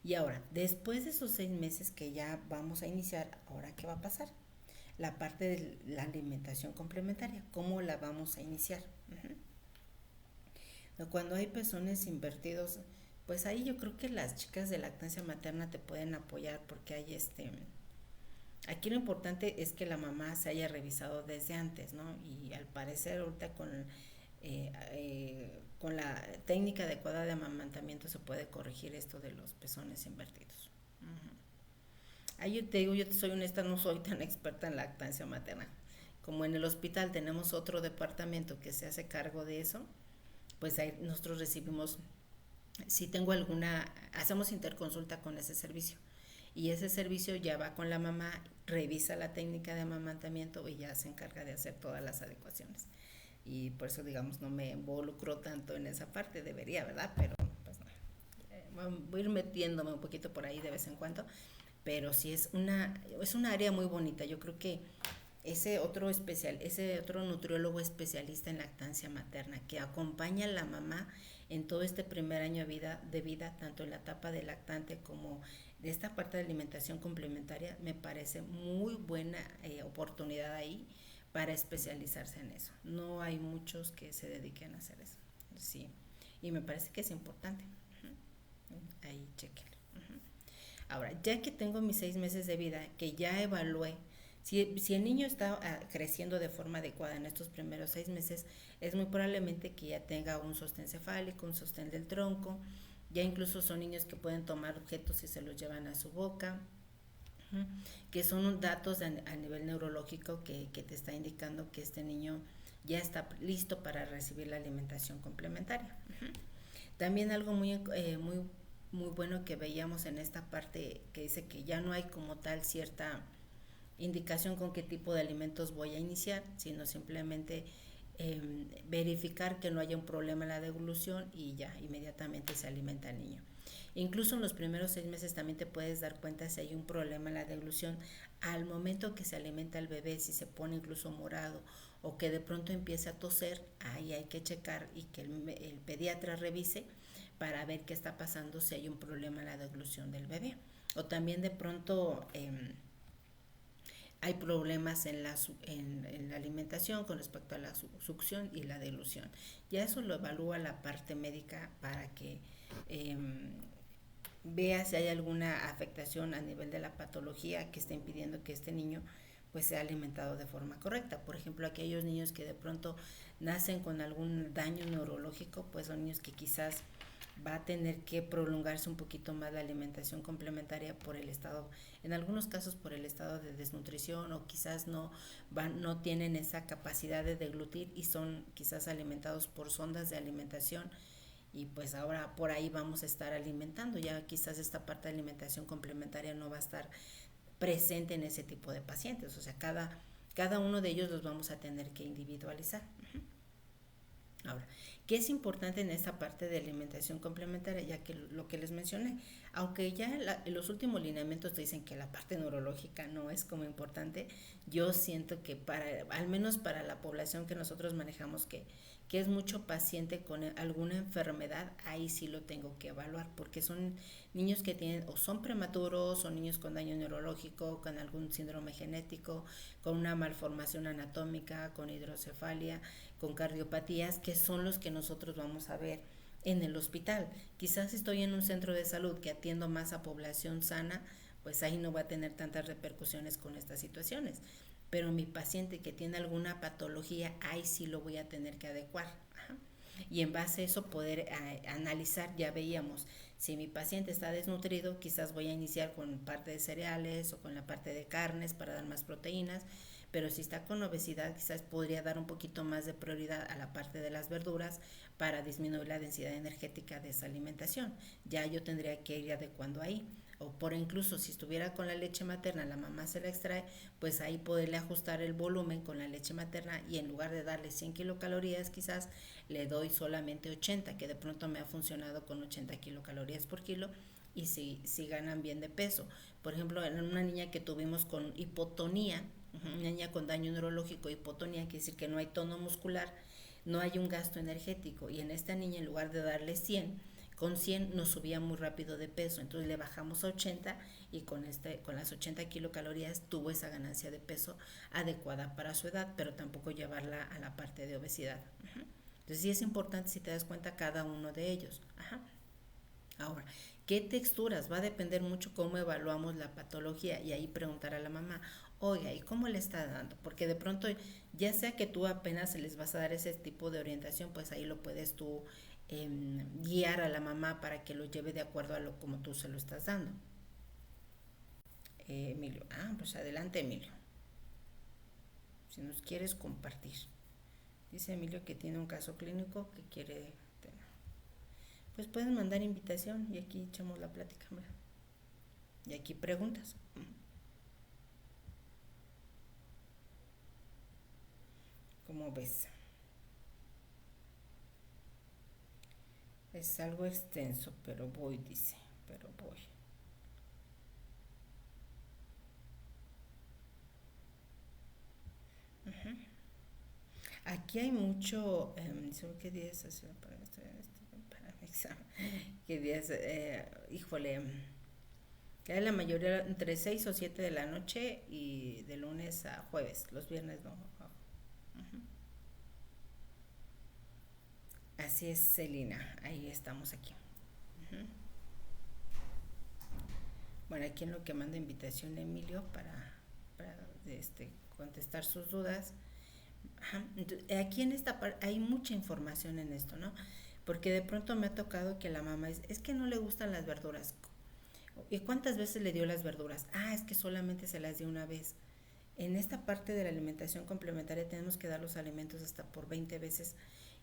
Y ahora, después de esos 6 meses que ya vamos a iniciar, ¿ahora qué va a pasar? La parte de la alimentación complementaria, ¿cómo la vamos a iniciar? Cuando hay pezones invertidos, pues ahí yo creo que las chicas de lactancia materna te pueden apoyar porque hay aquí lo importante es que la mamá se haya revisado desde antes, ¿no? Y al parecer ahorita con la técnica adecuada de amamantamiento se puede corregir esto de los pezones invertidos. Ahí yo te digo, yo te soy honesta, no soy tan experta en lactancia materna. Como en el hospital tenemos otro departamento que se hace cargo de eso, pues ahí nosotros recibimos, si tengo hacemos interconsulta con ese servicio. Y ese servicio ya va con la mamá, revisa la técnica de amamantamiento y ya se encarga de hacer todas las adecuaciones. Y por eso, digamos, no me involucro tanto en esa parte, debería, ¿verdad? Pero pues no. Voy a ir metiéndome un poquito por ahí de vez en cuando, pero sí es una área muy bonita. Yo creo que ese otro nutriólogo especialista en lactancia materna que acompaña a la mamá en todo este primer año de vida, tanto en la etapa de lactante como de esta parte de alimentación complementaria, me parece muy buena oportunidad ahí para especializarse en eso. No hay muchos que se dediquen a hacer eso, sí, y me parece que es importante. Ahí chequenlo. Ahora, ya que tengo mis 6 meses de vida, que ya evalué, si el niño está creciendo de forma adecuada en estos primeros 6 meses, es muy probablemente que ya tenga un sostén cefálico, un sostén del tronco. Ya incluso son niños que pueden tomar objetos y se los llevan a su boca, que son datos a nivel neurológico que te está indicando que este niño ya está listo para recibir la alimentación complementaria. También algo muy bueno que veíamos en esta parte que dice que ya no hay como tal cierta indicación con qué tipo de alimentos voy a iniciar, sino simplemente verificar que no haya un problema en la deglución y ya inmediatamente se alimenta al niño. Incluso en los primeros 6 meses también te puedes dar cuenta si hay un problema en la deglución al momento que se alimenta el bebé, si se pone incluso morado o que de pronto empiece a toser. Ahí hay que checar y que el pediatra revise para ver qué está pasando, si hay un problema en la deglución del bebé. O también de pronto hay problemas en la alimentación con respecto a la succión y la dilución. Ya eso lo evalúa la parte médica para que vea si hay alguna afectación a nivel de la patología que esté impidiendo que este niño pues sea alimentado de forma correcta. Por ejemplo, aquellos niños que de pronto nacen con algún daño neurológico, pues son niños que quizás va a tener que prolongarse un poquito más la alimentación complementaria por el estado, en algunos casos por el estado de desnutrición, o quizás no tienen esa capacidad de deglutir y son quizás alimentados por sondas de alimentación, y pues ahora por ahí vamos a estar alimentando. Ya quizás esta parte de alimentación complementaria no va a estar presente en ese tipo de pacientes, o sea, cada uno de ellos los vamos a tener que individualizar. Ahora, ¿qué es importante en esta parte de alimentación complementaria? Ya que lo que les mencioné, aunque ya los últimos lineamientos te dicen que la parte neurológica no es como importante, yo siento que al menos para la población que nosotros manejamos, que es mucho paciente con alguna enfermedad, ahí sí lo tengo que evaluar, porque son niños que tienen o son prematuros, o niños con daño neurológico, con algún síndrome genético, con una malformación anatómica, con hidrocefalia, con cardiopatías, que son los que nosotros vamos a ver en el hospital. Quizás estoy en un centro de salud que atiendo más a población sana, pues ahí no va a tener tantas repercusiones con estas situaciones. Pero mi paciente que tiene alguna patología, ahí sí lo voy a tener que adecuar. Ajá. Y en base a eso poder analizar, ya veíamos, si mi paciente está desnutrido, quizás voy a iniciar con parte de cereales o con la parte de carnes para dar más proteínas, pero si está con obesidad, quizás podría dar un poquito más de prioridad a la parte de las verduras para disminuir la densidad energética de esa alimentación. Ya yo tendría que ir adecuando ahí. O por incluso si estuviera con la leche materna, la mamá se la extrae, pues ahí poderle ajustar el volumen con la leche materna y en lugar de darle 100 kilocalorías quizás le doy solamente 80, que de pronto me ha funcionado con 80 kilocalorías por kilo y si ganan bien de peso. Por ejemplo, en una niña que tuvimos con hipotonía, una niña con daño neurológico, hipotonía, quiere decir que no hay tono muscular, no hay un gasto energético y en esta niña en lugar de darle 100, con 100 nos subía muy rápido de peso, entonces le bajamos a 80 y con las 80 kilocalorías tuvo esa ganancia de peso adecuada para su edad, pero tampoco llevarla a la parte de obesidad. Entonces sí es importante, si te das cuenta, cada uno de ellos. Ajá. Ahora, ¿qué texturas? Va a depender mucho cómo evaluamos la patología y ahí preguntar a la mamá, oiga, ¿y cómo le está dando? Porque de pronto, ya sea que tú apenas se les vas a dar ese tipo de orientación, pues ahí lo puedes tú guiar a la mamá para que lo lleve de acuerdo a lo como tú se lo estás dando. Emilio, pues adelante Emilio, si nos quieres compartir. Dice Emilio que tiene un caso clínico que quiere tener. Pues pueden mandar invitación y aquí echamos la plática, ¿verdad? Y aquí preguntas. ¿Cómo ves? Es algo extenso, pero voy, dice, pero voy. Uh-huh. Aquí hay mucho, ¿qué días para mi examen? ¿Qué días? Híjole, ya la mayoría entre 6 o 7 de la noche y de lunes a jueves, los viernes no. Uh-huh. Así es, Celina, ahí estamos aquí. Uh-huh. Bueno, aquí en lo que manda invitación Emilio para contestar sus dudas. Ajá. Aquí en esta parte hay mucha información en esto, ¿no? Porque de pronto me ha tocado que la mamá es que no le gustan las verduras. ¿Y cuántas veces le dio las verduras? Es que solamente se las dio una vez. En esta parte de la alimentación complementaria tenemos que dar los alimentos hasta por 20 veces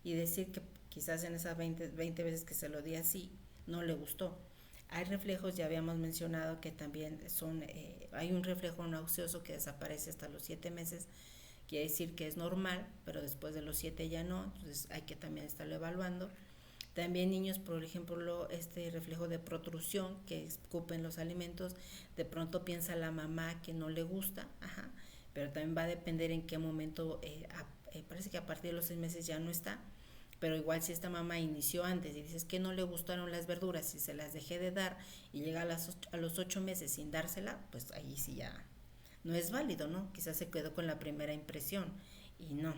y decir que quizás en esas 20 veces que se lo di así, no le gustó. Hay reflejos, ya habíamos mencionado que también hay un reflejo nauseoso que desaparece hasta los 7 meses, quiere decir que es normal, pero después de los 7 ya no, entonces hay que también estarlo evaluando. También niños, por ejemplo, este reflejo de protrusión que escupen los alimentos, de pronto piensa la mamá que no le gusta, ajá, pero también va a depender en qué momento, parece que a partir de los 6 meses ya no está, pero igual si esta mamá inició antes y dices que no le gustaron las verduras y se las dejé de dar y llega a los 8 meses sin dársela, pues ahí sí ya no es válido, ¿no? Quizás se quedó con la primera impresión y no.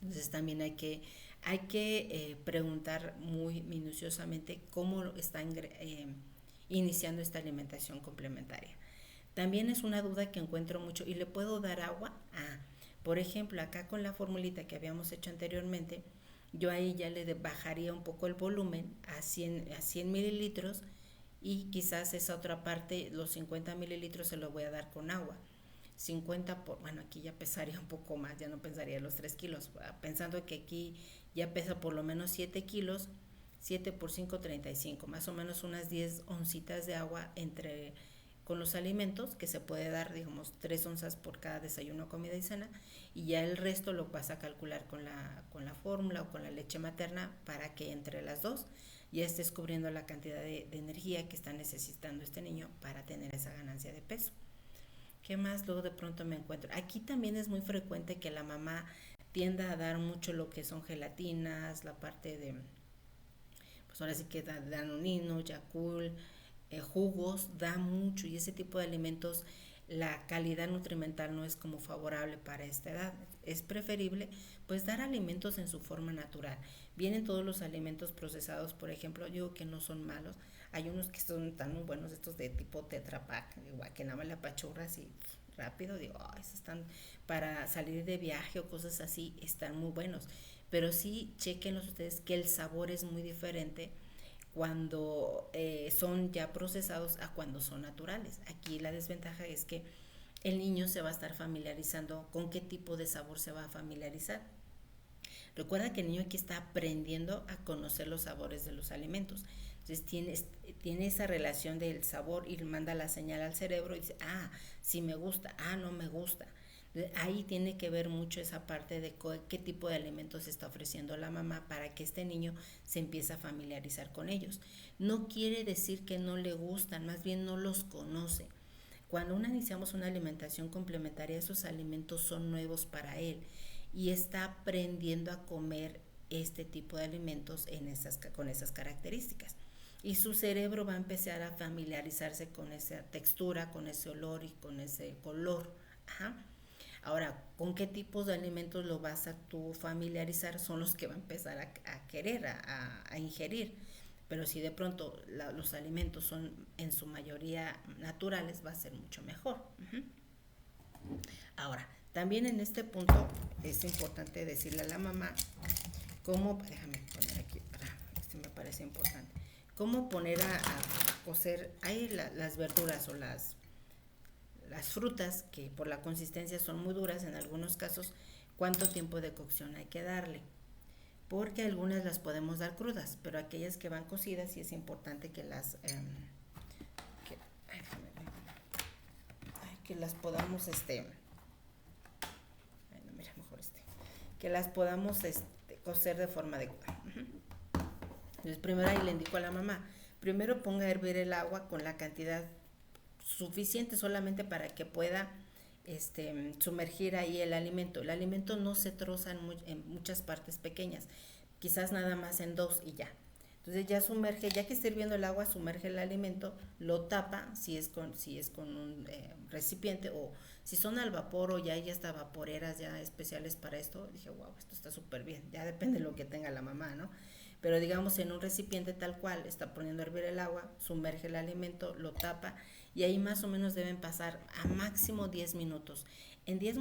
Entonces también hay que preguntar muy minuciosamente cómo están iniciando esta alimentación complementaria. También es una duda que encuentro mucho, ¿y le puedo dar agua? Por ejemplo, acá con la formulita que habíamos hecho anteriormente, yo ahí ya le bajaría un poco el volumen a 100 mililitros y quizás esa otra parte, los 50 mililitros se los voy a dar con agua. 50 bueno, aquí ya pesaría un poco más, ya no pensaría los 3 kilos, pensando que aquí ya pesa por lo menos 7 kilos, 7 por 5, 35, más o menos unas 10 oncitas de agua con los alimentos, que se puede dar, digamos, 3 onzas por cada desayuno, comida y cena, y ya el resto lo vas a calcular con la fórmula o con la leche materna para que entre las dos ya estés cubriendo la cantidad de energía que está necesitando este niño para tener esa ganancia de peso. ¿Qué más luego de pronto me encuentro? Aquí también es muy frecuente que la mamá tienda a dar mucho lo que son gelatinas, la parte de, pues ahora sí que Danonino, Yakult, jugos, da mucho y ese tipo de alimentos la calidad nutrimental no es como favorable para esta edad. Es preferible pues dar alimentos en su forma natural. Vienen todos los alimentos procesados, por ejemplo, digo que no son malos. Hay unos que son tan muy buenos, estos de tipo Tetra Pak, igual que nada más la apachurras y rápido, digo, oh, esos están para salir de viaje o cosas así, están muy buenos. Pero sí, chequenlos ustedes que el sabor es muy diferente cuando son ya procesados a cuando son naturales. Aquí la desventaja es que el niño se va a estar familiarizando con qué tipo de sabor se va a familiarizar. Recuerda que el niño aquí está aprendiendo a conocer los sabores de los alimentos. Entonces tiene esa relación del sabor y manda la señal al cerebro y dice, ah, sí me gusta, ah, no me gusta. Ahí tiene que ver mucho esa parte de qué tipo de alimentos está ofreciendo la mamá para que este niño se empiece a familiarizar con ellos. No quiere decir que no le gustan, más bien no los conoce. Cuando iniciamos una alimentación complementaria, esos alimentos son nuevos para él y está aprendiendo a comer este tipo de alimentos con esas características. Y su cerebro va a empezar a familiarizarse con esa textura, con ese olor y con ese color. Ajá. Ahora, ¿con qué tipos de alimentos lo vas a tú familiarizar? Son los que va a empezar a querer, a ingerir. Pero si de pronto los alimentos son en su mayoría naturales, va a ser mucho mejor. Uh-huh. Ahora, también en este punto es importante decirle a la mamá cómo, déjame poner aquí, me parece importante, cómo poner a cocer ahí las verduras o las frutas que por la consistencia son muy duras en algunos casos, cuánto tiempo de cocción hay que darle. Porque algunas las podemos dar crudas, pero aquellas que van cocidas sí es importante que que las podamos que las podamos cocer de forma adecuada. Entonces primero ahí le indico a la mamá, primero ponga a hervir el agua con la cantidad suficiente solamente para que pueda sumergir ahí el alimento. El alimento no se troza en muchas partes pequeñas, quizás nada más en 2 y ya. Entonces ya sumerge, ya que esté hirviendo el agua, sumerge el alimento, lo tapa si es con un recipiente o si son al vapor o ya hay hasta vaporeras ya especiales para esto. Dije, wow, esto está súper bien, ya depende de lo que tenga la mamá, ¿no? Pero digamos en un recipiente tal cual, está poniendo a hervir el agua, sumerge el alimento, lo tapa y ahí más o menos deben pasar a máximo 10 minutos. En 10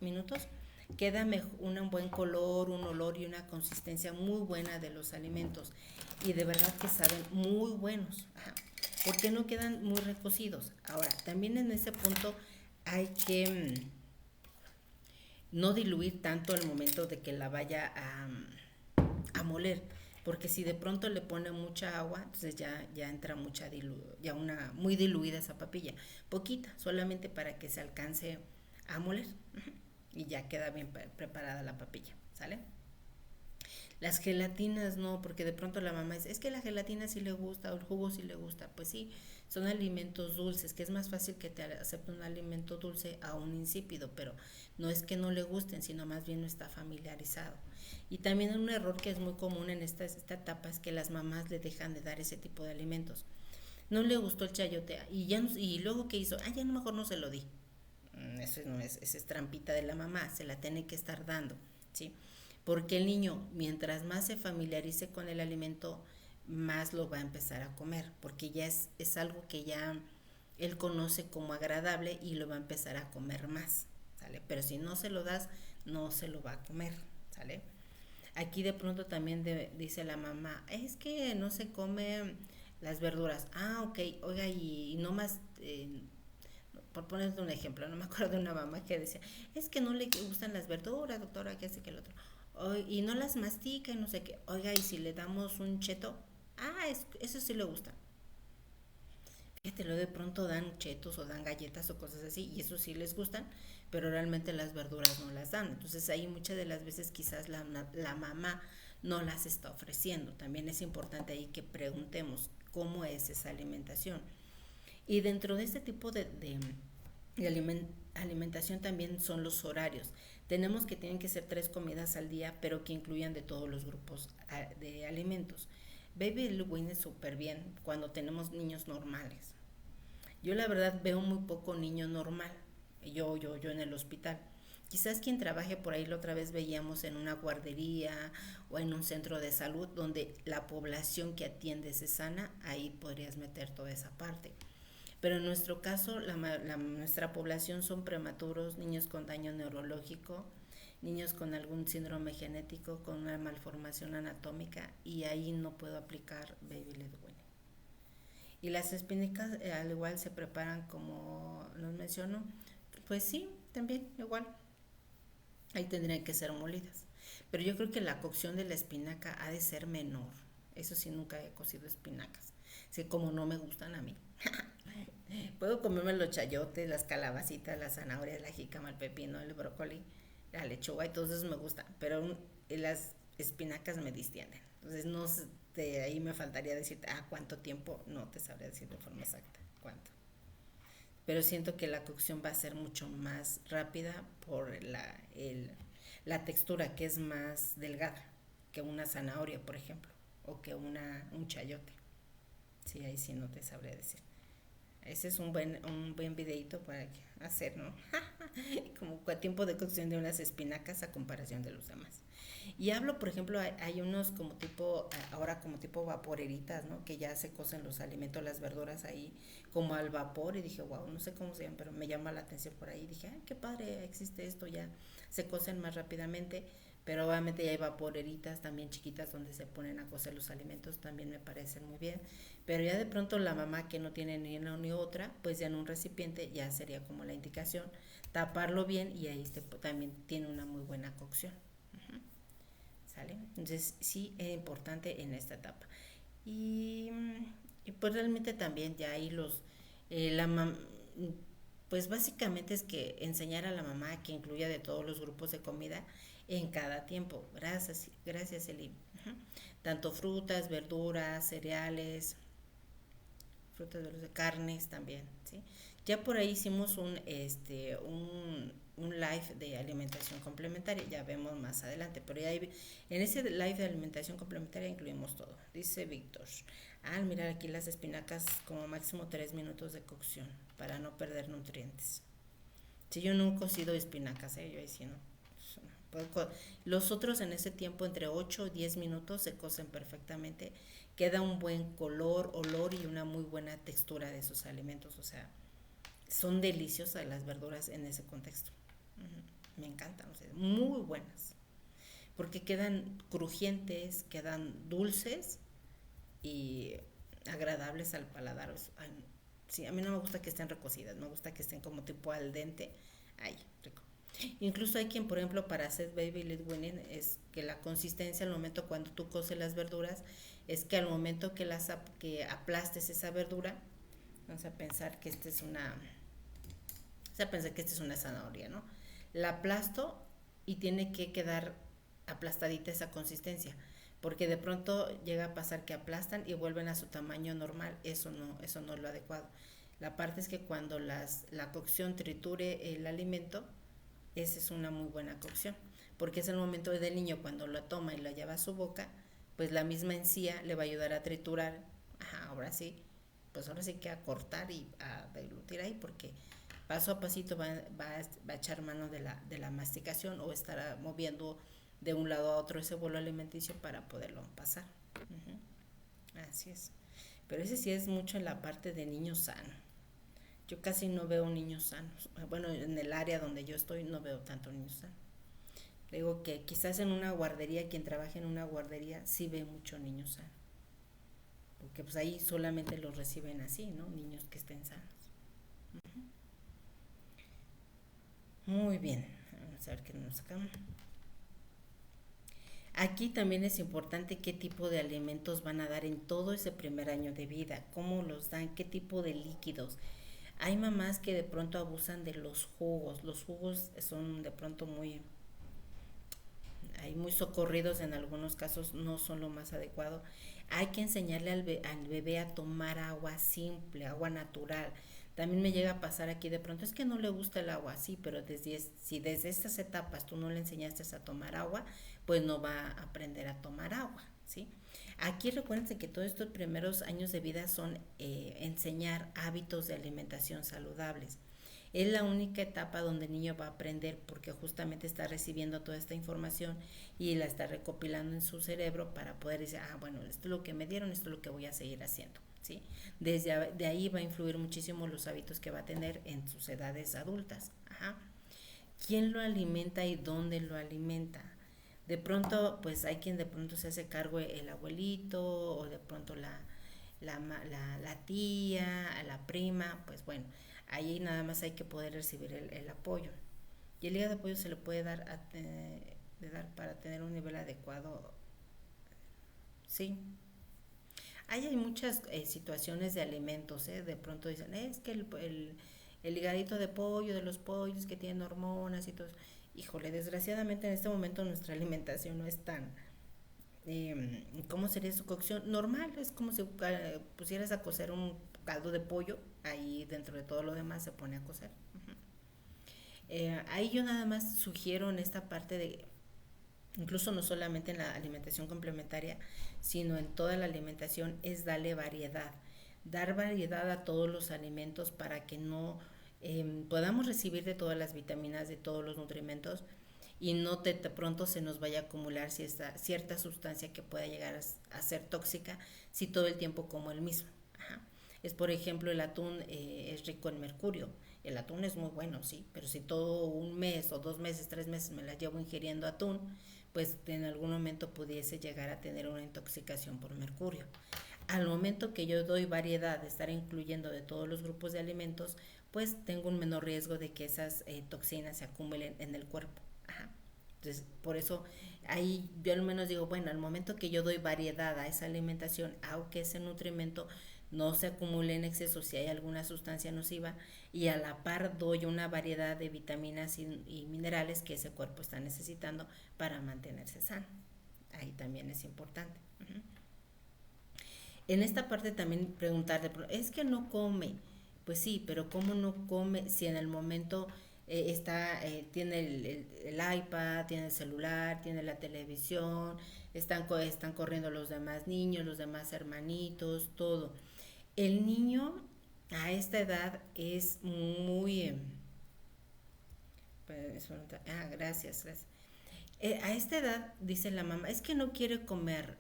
minutos queda un buen color, un olor y una consistencia muy buena de los alimentos y de verdad que saben muy buenos. Ajá. Porque no quedan muy recocidos. Ahora, también en ese punto hay que no diluir tanto al momento de que la vaya a moler, porque si de pronto le pone mucha agua, entonces ya entra una muy diluida esa papilla, poquita, solamente para que se alcance a moler y ya queda bien preparada la papilla, ¿sale? Las gelatinas no, porque de pronto la mamá dice, es que la gelatina sí le gusta o el jugo sí le gusta. Pues sí, son alimentos dulces, que es más fácil que te acepte un alimento dulce a un insípido, pero no es que no le gusten, sino más bien no está familiarizado. Y también un error que es muy común en esta etapa es que las mamás le dejan de dar ese tipo de alimentos. No le gustó el chayote y luego ¿qué hizo? Ya mejor no se lo di. Eso no es, esa es trampita de la mamá, se la tiene que estar dando, ¿sí? Porque el niño, mientras más se familiarice con el alimento, más lo va a empezar a comer, porque ya es algo que ya él conoce como agradable y lo va a empezar a comer más, ¿sale? Pero si no se lo das, no se lo va a comer, ¿sale? Aquí de pronto también dice la mamá, es que no se come las verduras. Ah, ok, oiga, y no más, por ponerte un ejemplo, no me acuerdo de una mamá que decía, es que no le gustan las verduras, doctora, que hace que el otro. Y no las mastica y no sé qué. Oiga, y si le damos un cheto, eso sí le gusta. Fíjate, lo de pronto dan chetos o dan galletas o cosas así, y eso sí les gustan, pero realmente las verduras no las dan. Entonces ahí muchas de las veces quizás la mamá no las está ofreciendo. También es importante ahí que preguntemos cómo es esa alimentación. Y dentro de este tipo de alimentación también son los horarios. Tenemos que tienen que ser 3 comidas al día, pero que incluyan de todos los grupos de alimentos. Baby Blue Wing es súper bien cuando tenemos niños normales. Yo la verdad veo muy poco niño normal, yo en el hospital. Quizás quien trabaje por ahí la otra vez veíamos en una guardería o en un centro de salud donde la población que atiendes es sana, ahí podrías meter toda esa parte. Pero en nuestro caso, nuestra población son prematuros, niños con daño neurológico, niños con algún síndrome genético, con una malformación anatómica, y ahí no puedo aplicar Baby Led Weaning. Y las espinacas al igual se preparan como nos mencionó, pues sí, también igual, ahí tendrían que ser molidas. Pero yo creo que la cocción de la espinaca ha de ser menor. Eso sí, nunca he cocido espinacas. Sí, como no me gustan a mí. Puedo comerme los chayotes, las calabacitas, las zanahorias, la jícama, el pepino, el brócoli, la lechuga y todo eso me gusta. Pero las espinacas me distienden. Entonces, no de ahí me faltaría decirte, cuánto tiempo, no te sabría decir de forma exacta cuánto. Pero siento que la cocción va a ser mucho más rápida por la textura que es más delgada que una zanahoria, por ejemplo, o que un chayote. Sí, ahí sí no te sabría decir. Ese es un buen videito para hacer, ¿no? Como tiempo de cocción de unas espinacas a comparación de los demás. Y hablo, por ejemplo, hay unos como tipo, ahora como tipo vaporeritas, ¿no? Que ya se cocen los alimentos, las verduras ahí como al vapor y dije, wow, no sé cómo se llaman, pero me llama la atención por ahí. Dije, ay, qué padre, existe esto, ya se cocen más rápidamente, pero obviamente ya hay vaporeritas también chiquitas donde se ponen a cocer los alimentos, también me parecen muy bien. Pero ya de pronto la mamá que no tiene ni una ni otra, pues ya en un recipiente ya sería como la indicación, taparlo bien y ahí también tiene una muy buena cocción. Uh-huh. ¿Sale? Entonces sí es importante en esta etapa. Y, y pues realmente también ya ahí pues básicamente es que enseñar a la mamá que incluya de todos los grupos de comida en cada tiempo. Gracias Eli. Uh-huh. Tanto frutas, verduras, cereales, frutas, verduras, carnes también, ¿sí? Ya por ahí hicimos un live de alimentación complementaria, ya vemos más adelante, pero ya en ese live de alimentación complementaria incluimos todo. Dice Víctor, mirar aquí las espinacas como máximo 3 minutos de cocción para no perder nutrientes. Si yo no he cocido espinacas, yo ahí sí no. Los otros en ese tiempo entre 8 y 10 minutos se cocen perfectamente. Queda un buen color, olor y una muy buena textura de esos alimentos. O sea, son deliciosas las verduras en ese contexto. Me encantan, o sea, muy buenas. Porque quedan crujientes, quedan dulces y agradables al paladar. Sí, a mí no me gusta que estén recocidas, me gusta que estén como tipo al dente. Ay, rico. Incluso hay quien, por ejemplo, para hacer baby led weaning, es que la consistencia al momento cuando tú coces las verduras, es que al momento que aplastes esa verdura, vamos a pensar que esta es una zanahoria, ¿no? La aplasto y tiene que quedar aplastadita esa consistencia, porque de pronto llega a pasar que aplastan y vuelven a su tamaño normal, eso no es lo adecuado. La parte es que cuando la cocción triture el alimento, esa es una muy buena cocción, porque es el momento del niño cuando lo toma y lo lleva a su boca, pues la misma encía le va a ayudar a triturar, ahora sí, pues ahora sí que a cortar y a deglutir ahí, porque paso a pasito va a echar mano de la masticación o estará moviendo de un lado a otro ese bolo alimenticio para poderlo pasar. Uh-huh. Así es. Pero ese sí es mucho en la parte de niño sano. Yo casi no veo niños sanos. Bueno, en el área donde yo estoy no veo tanto niños sanos. Digo que quizás en una guardería, quien trabaja en una guardería sí ve mucho niños sanos. Porque pues ahí solamente los reciben así, ¿no? Niños que estén sanos. Muy bien. Vamos a ver qué nos sacamos. Aquí también es importante qué tipo de alimentos van a dar en todo ese primer año de vida, cómo los dan, qué tipo de líquidos. Hay mamás que de pronto abusan de los jugos son de pronto muy socorridos, en algunos casos no son lo más adecuado. Hay que enseñarle al bebé a tomar agua simple, agua natural. También me llega a pasar aquí de pronto, es que no le gusta el agua, sí, pero si desde estas etapas tú no le enseñaste a tomar agua, pues no va a aprender a tomar agua, ¿sí? Aquí recuérdense que todos estos primeros años de vida son enseñar hábitos de alimentación saludables. Es la única etapa donde el niño va a aprender porque justamente está recibiendo toda esta información y la está recopilando en su cerebro para poder decir, bueno, esto es lo que me dieron, esto es lo que voy a seguir haciendo. ¿Sí? De ahí va a influir muchísimo los hábitos que va a tener en sus edades adultas. Ajá. ¿Quién lo alimenta y dónde lo alimenta? De pronto, pues hay quien de pronto se hace cargo el abuelito o de pronto la tía, la prima, pues bueno, ahí nada más hay que poder recibir el apoyo. Y el hígado de pollo se le puede dar para tener un nivel adecuado, sí. Ahí hay muchas situaciones de alimentos, de pronto dicen, es que el higadito de pollo, de los pollos que tienen hormonas y todo eso. Híjole, desgraciadamente en este momento nuestra alimentación no es tan, ¿cómo sería su cocción? Normal, es como si pusieras a cocer un caldo de pollo, ahí dentro de todo lo demás se pone a cocer. Ahí yo nada más sugiero en esta parte de, incluso no solamente en la alimentación complementaria, sino en toda la alimentación, es darle variedad. Dar variedad a todos los alimentos para que no podamos recibir de todas las vitaminas, de todos los nutrimentos y no de pronto se nos vaya a acumular cierta sustancia que pueda llegar a ser tóxica si todo el tiempo como el mismo. Ajá. Es por ejemplo el atún es rico en mercurio. El atún es muy bueno, sí, pero si todo un mes o 2 meses, 3 meses me la llevo ingiriendo atún, pues en algún momento pudiese llegar a tener una intoxicación por mercurio. Al momento que yo doy variedad de estar incluyendo de todos los grupos de alimentos, pues tengo un menor riesgo de que esas toxinas se acumulen en el cuerpo. Ajá. Entonces, por eso ahí yo al menos digo, bueno, al momento que yo doy variedad a esa alimentación, aunque ese nutrimento no se acumule en exceso si hay alguna sustancia nociva y a la par doy una variedad de vitaminas y minerales que ese cuerpo está necesitando para mantenerse sano. Ahí también es importante. Uh-huh. En esta parte también preguntarte, es que no come, pues sí, pero ¿cómo no come si en el momento tiene el iPad, tiene el celular, tiene la televisión, están corriendo los demás niños, los demás hermanitos, todo? El niño a esta edad es muy... gracias, gracias. A esta edad, dice la mamá, es que no quiere comer.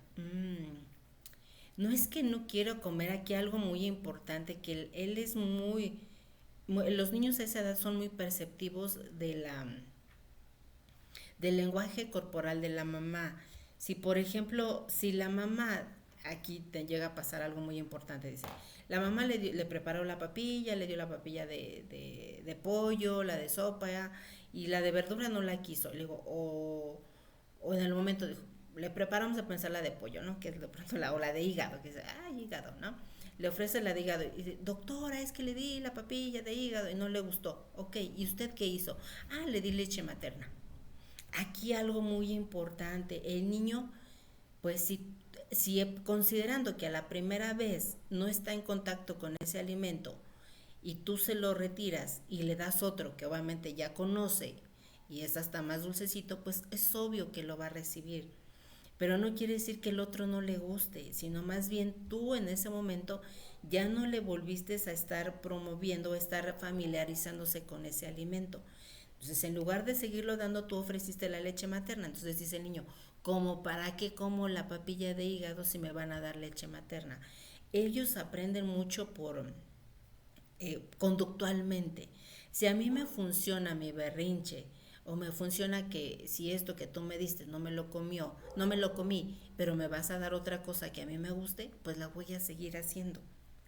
No es que no quiero comer, aquí algo muy importante, que él es los niños a esa edad son muy perceptivos del lenguaje corporal de la mamá. Si por ejemplo, si la mamá, aquí te llega a pasar algo muy importante, dice, la mamá le preparó la papilla, le dio la papilla de pollo, la de sopa y la de verdura no la quiso. Le digo, o en el momento dijo, le preparamos a pensar la de pollo, ¿no? Que es de pronto o la de hígado, que dice, hígado, ¿no? Le ofrece la de hígado y dice, doctora, es que le di la papilla de hígado y no le gustó. Ok, ¿y usted qué hizo? Le di leche materna. Aquí algo muy importante, el niño, pues si considerando que a la primera vez no está en contacto con ese alimento y tú se lo retiras y le das otro que obviamente ya conoce y es hasta más dulcecito, pues es obvio que lo va a recibir. Pero no quiere decir que el otro no le guste, sino más bien tú en ese momento ya no le volviste a estar promoviendo, a estar familiarizándose con ese alimento. Entonces, en lugar de seguirlo dando, tú ofreciste la leche materna. Entonces dice el niño, ¿cómo para qué como la papilla de hígado si me van a dar leche materna? Ellos aprenden mucho por conductualmente. Si a mí me funciona mi berrinche o me funciona que si esto que tú me diste no me lo comí, pero me vas a dar otra cosa que a mí me guste, pues la voy a seguir haciendo,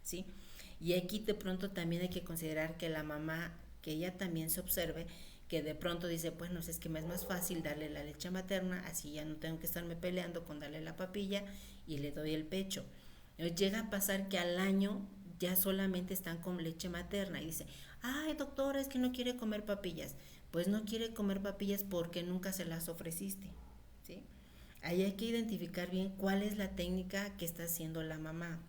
¿sí? Y aquí de pronto también hay que considerar que la mamá, que ella también se observe, que de pronto dice, bueno, es que me es más fácil darle la leche materna, así ya no tengo que estarme peleando con darle la papilla y le doy el pecho. Llega a pasar que al año ya solamente están con leche materna y dice, ay doctora, es que no quiere comer papillas. Pues no quiere comer papillas porque nunca se las ofreciste, ¿sí? Ahí hay que identificar bien cuál es la técnica que está haciendo la mamá,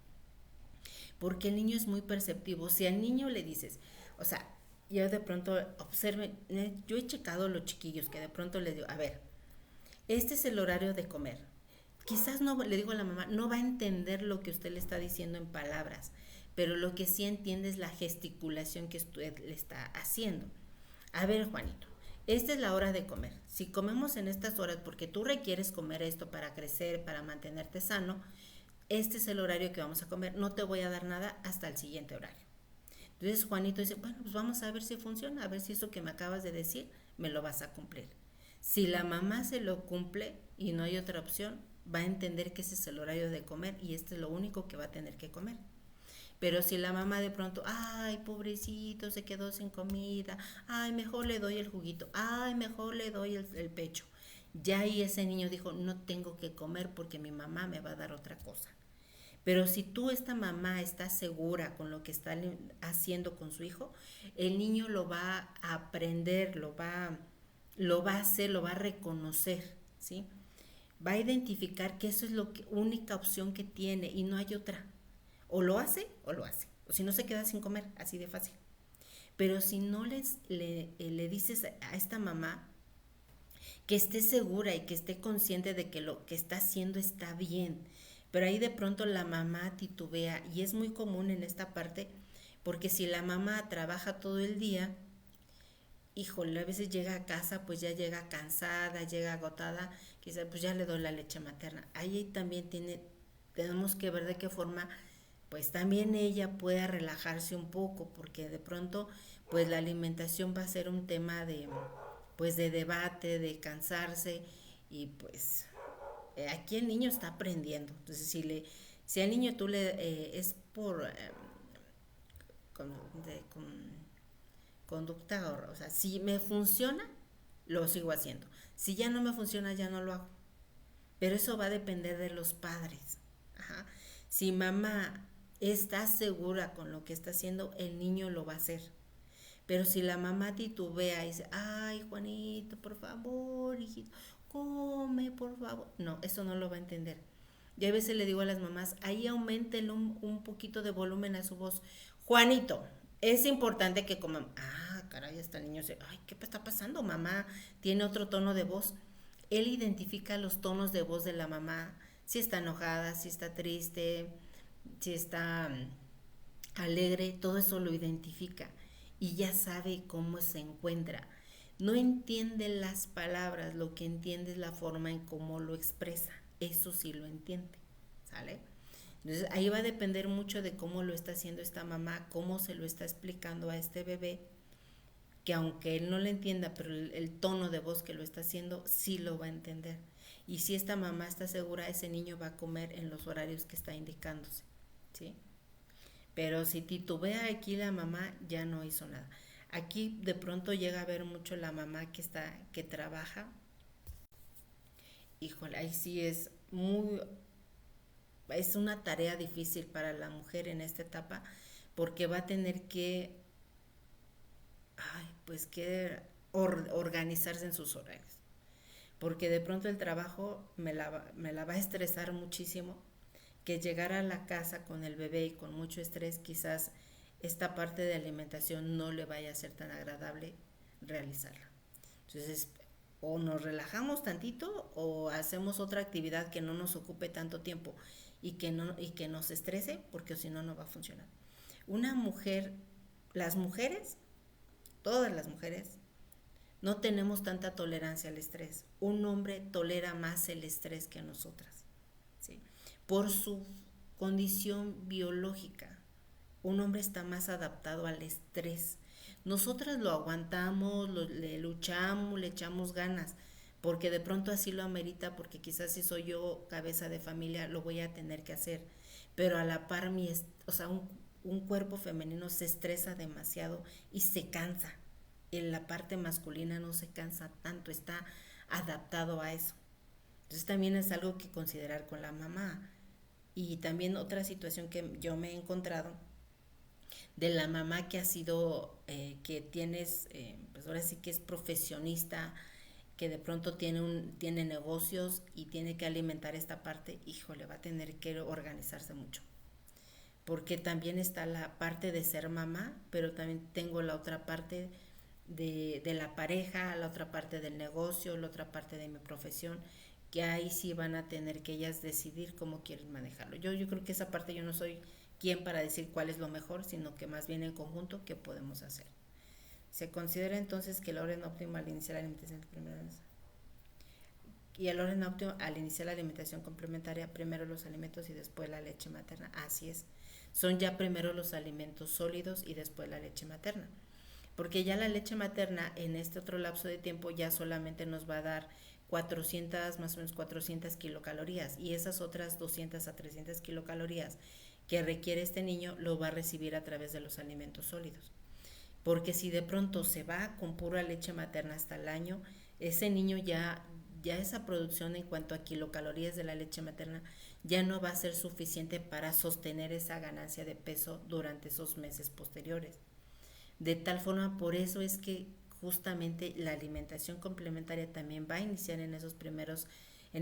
porque el niño es muy perceptivo. Si al niño le dices, o sea, yo de pronto observe, yo he checado a los chiquillos que de pronto les digo, a ver, este es el horario de comer. quizás no, le digo a la mamá, no va a entender lo que usted le está diciendo en palabras, pero lo que sí entiende es la gesticulación que usted le está haciendo. A ver, Juanito, esta es la hora de comer. Si comemos en estas horas porque tú requieres comer esto para crecer, para mantenerte sano, este es el horario que vamos a comer. No te voy a dar nada hasta el siguiente horario. Entonces Juanito dice, bueno, pues vamos a ver si funciona, a ver si eso que me acabas de decir me lo vas a cumplir. Si la mamá se lo cumple y no hay otra opción, va a entender que ese es el horario de comer y este es lo único que va a tener que comer. Pero si la mamá de pronto, ay, pobrecito, se quedó sin comida, ay, mejor le doy el juguito, ay, mejor le doy el pecho. Ya ahí ese niño dijo, no tengo que comer porque mi mamá me va a dar otra cosa. Pero si tú, esta mamá, está segura con lo que está haciendo con su hijo, el niño lo va a aprender, lo va a hacer, lo va a reconocer, ¿sí? Va a identificar que eso es la única opción que tiene y no hay otra. O lo hace o lo hace. O si no se queda sin comer, así de fácil. Pero si no le dices a esta mamá que esté segura y que esté consciente de que lo que está haciendo está bien, pero ahí de pronto la mamá titubea y es muy común en esta parte porque si la mamá trabaja todo el día, híjole, a veces llega a casa, pues ya llega cansada, llega agotada, quizás pues ya le doy la leche materna. Ahí también tenemos que ver de qué forma pues también ella pueda relajarse un poco, porque de pronto pues la alimentación va a ser un tema de pues de debate, de cansarse y pues aquí el niño está aprendiendo. Entonces si al niño tú le es por con, con conducta, o sea, si me funciona, lo sigo haciendo. Si ya no me funciona, ya no lo hago. Pero eso va a depender de los padres. Ajá. Si mamá está segura con lo que está haciendo, el niño lo va a hacer. Pero si la mamá titubea y dice, ay, Juanito, por favor, hijito, come, por favor. No, eso no lo va a entender. Yo a veces le digo a las mamás, ahí aumenten un poquito de volumen a su voz. Juanito, es importante que coman. Ah, caray, hasta el niño se, ay, ¿qué está pasando? Mamá tiene otro tono de voz. Él identifica los tonos de voz de la mamá, si está enojada, si está triste, si está alegre, todo eso lo identifica y ya sabe cómo se encuentra. No entiende las palabras, lo que entiende es la forma en cómo lo expresa. Eso sí lo entiende, ¿sale? Entonces ahí va a depender mucho de cómo lo está haciendo esta mamá, cómo se lo está explicando a este bebé, que aunque él no le entienda, pero el tono de voz que lo está haciendo sí lo va a entender. Y si esta mamá está segura, ese niño va a comer en los horarios que está indicándose, ¿sí? Pero si titubea aquí la mamá, ya no hizo nada. Aquí de pronto llega a ver mucho la mamá que trabaja. Híjole, ahí sí es una tarea difícil para la mujer en esta etapa, porque va a tener que, ay, pues que organizarse en sus horarios. Porque de pronto el trabajo me la va a estresar muchísimo, que llegar a la casa con el bebé y con mucho estrés, quizás esta parte de alimentación no le vaya a ser tan agradable realizarla. Entonces, o nos relajamos tantito o hacemos otra actividad que no nos ocupe tanto tiempo y que nos estrese, porque si no, no va a funcionar. Una mujer, las mujeres, todas las mujeres, no tenemos tanta tolerancia al estrés. Un hombre tolera más el estrés que nosotras, ¿sí? Por su condición biológica. Un hombre está más adaptado al estrés. Nosotras lo aguantamos, le luchamos, le echamos ganas, porque de pronto así lo amerita, porque quizás si soy yo cabeza de familia lo voy a tener que hacer. Pero a la par, o sea, un cuerpo femenino se estresa demasiado y se cansa. En la parte masculina no se cansa tanto, está adaptado a eso. Entonces también es algo que considerar con la mamá. Y también otra situación que yo me he encontrado de la mamá que ha sido, que tienes, pues ahora sí que es profesionista, que de pronto tiene negocios y tiene que alimentar esta parte, híjole, va a tener que organizarse mucho. Porque también está la parte de ser mamá, pero también tengo la otra parte de la pareja, la otra parte del negocio, la otra parte de mi profesión, que ahí sí van a tener que ellas decidir cómo quieren manejarlo. Yo creo que esa parte yo no soy quien para decir cuál es lo mejor, sino que más bien en conjunto qué podemos hacer. Se considera entonces que el orden óptimo al iniciar la alimentación y el orden óptimo al iniciar la alimentación complementaria, primero los alimentos y después la leche materna. Así es. Son ya primero los alimentos sólidos y después la leche materna. Porque ya la leche materna en este otro lapso de tiempo ya solamente nos va a dar 400, más o menos 400 kilocalorías, y esas otras 200 a 300 kilocalorías que requiere este niño lo va a recibir a través de los alimentos sólidos. Porque si de pronto se va con pura leche materna hasta el año, ese niño ya esa producción en cuanto a kilocalorías de la leche materna ya no va a ser suficiente para sostener esa ganancia de peso durante esos meses posteriores. De tal forma, por eso es que justamente la alimentación complementaria también va a iniciar en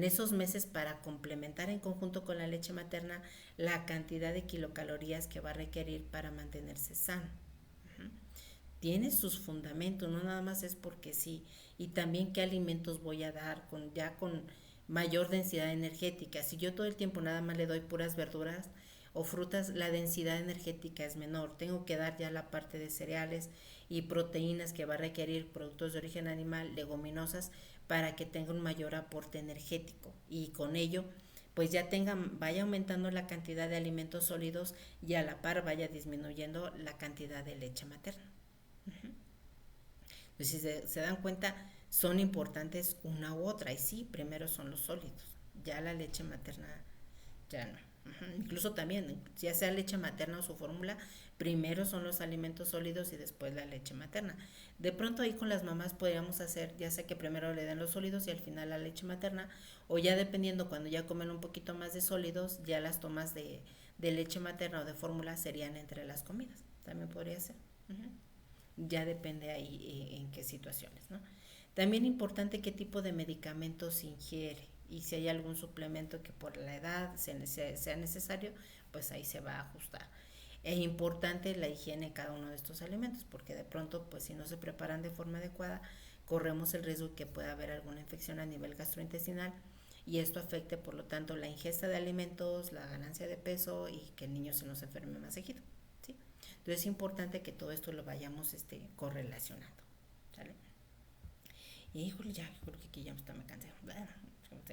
esos meses para complementar en conjunto con la leche materna la cantidad de kilocalorías que va a requerir para mantenerse sano. Tiene sus fundamentos, no nada más es porque sí. Y también qué alimentos voy a dar con mayor densidad energética. Si yo todo el tiempo nada más le doy puras verduras o frutas, la densidad energética es menor. Tengo que dar ya la parte de cereales y proteínas que va a requerir productos de origen animal, leguminosas, para que tenga un mayor aporte energético. Y con ello, pues ya vaya aumentando la cantidad de alimentos sólidos y a la par vaya disminuyendo la cantidad de leche materna. Pues si se dan cuenta, son importantes una u otra. Y sí, primero son los sólidos. Ya la leche materna, ya no. Incluso también, ya sea leche materna o su fórmula, primero son los alimentos sólidos y después la leche materna. De pronto ahí con las mamás podríamos hacer, ya sea que primero le den los sólidos y al final la leche materna, o ya dependiendo cuando ya comen un poquito más de sólidos, ya las tomas de leche materna o de fórmula serían entre las comidas. También podría ser. Ya depende ahí en qué situaciones, ¿no? También importante qué tipo de medicamentos se ingiere y si hay algún suplemento que por la edad sea necesario, pues ahí se va a ajustar. Es importante la higiene de cada uno de estos alimentos porque de pronto, pues si no se preparan de forma adecuada, corremos el riesgo de que pueda haber alguna infección a nivel gastrointestinal y esto afecte por lo tanto la ingesta de alimentos, la ganancia de peso y que el niño se nos enferme más seguido. Entonces es importante que todo esto lo vayamos correlacionando. ¿Sale? Y híjole, ya creo que aquí ya me cansé.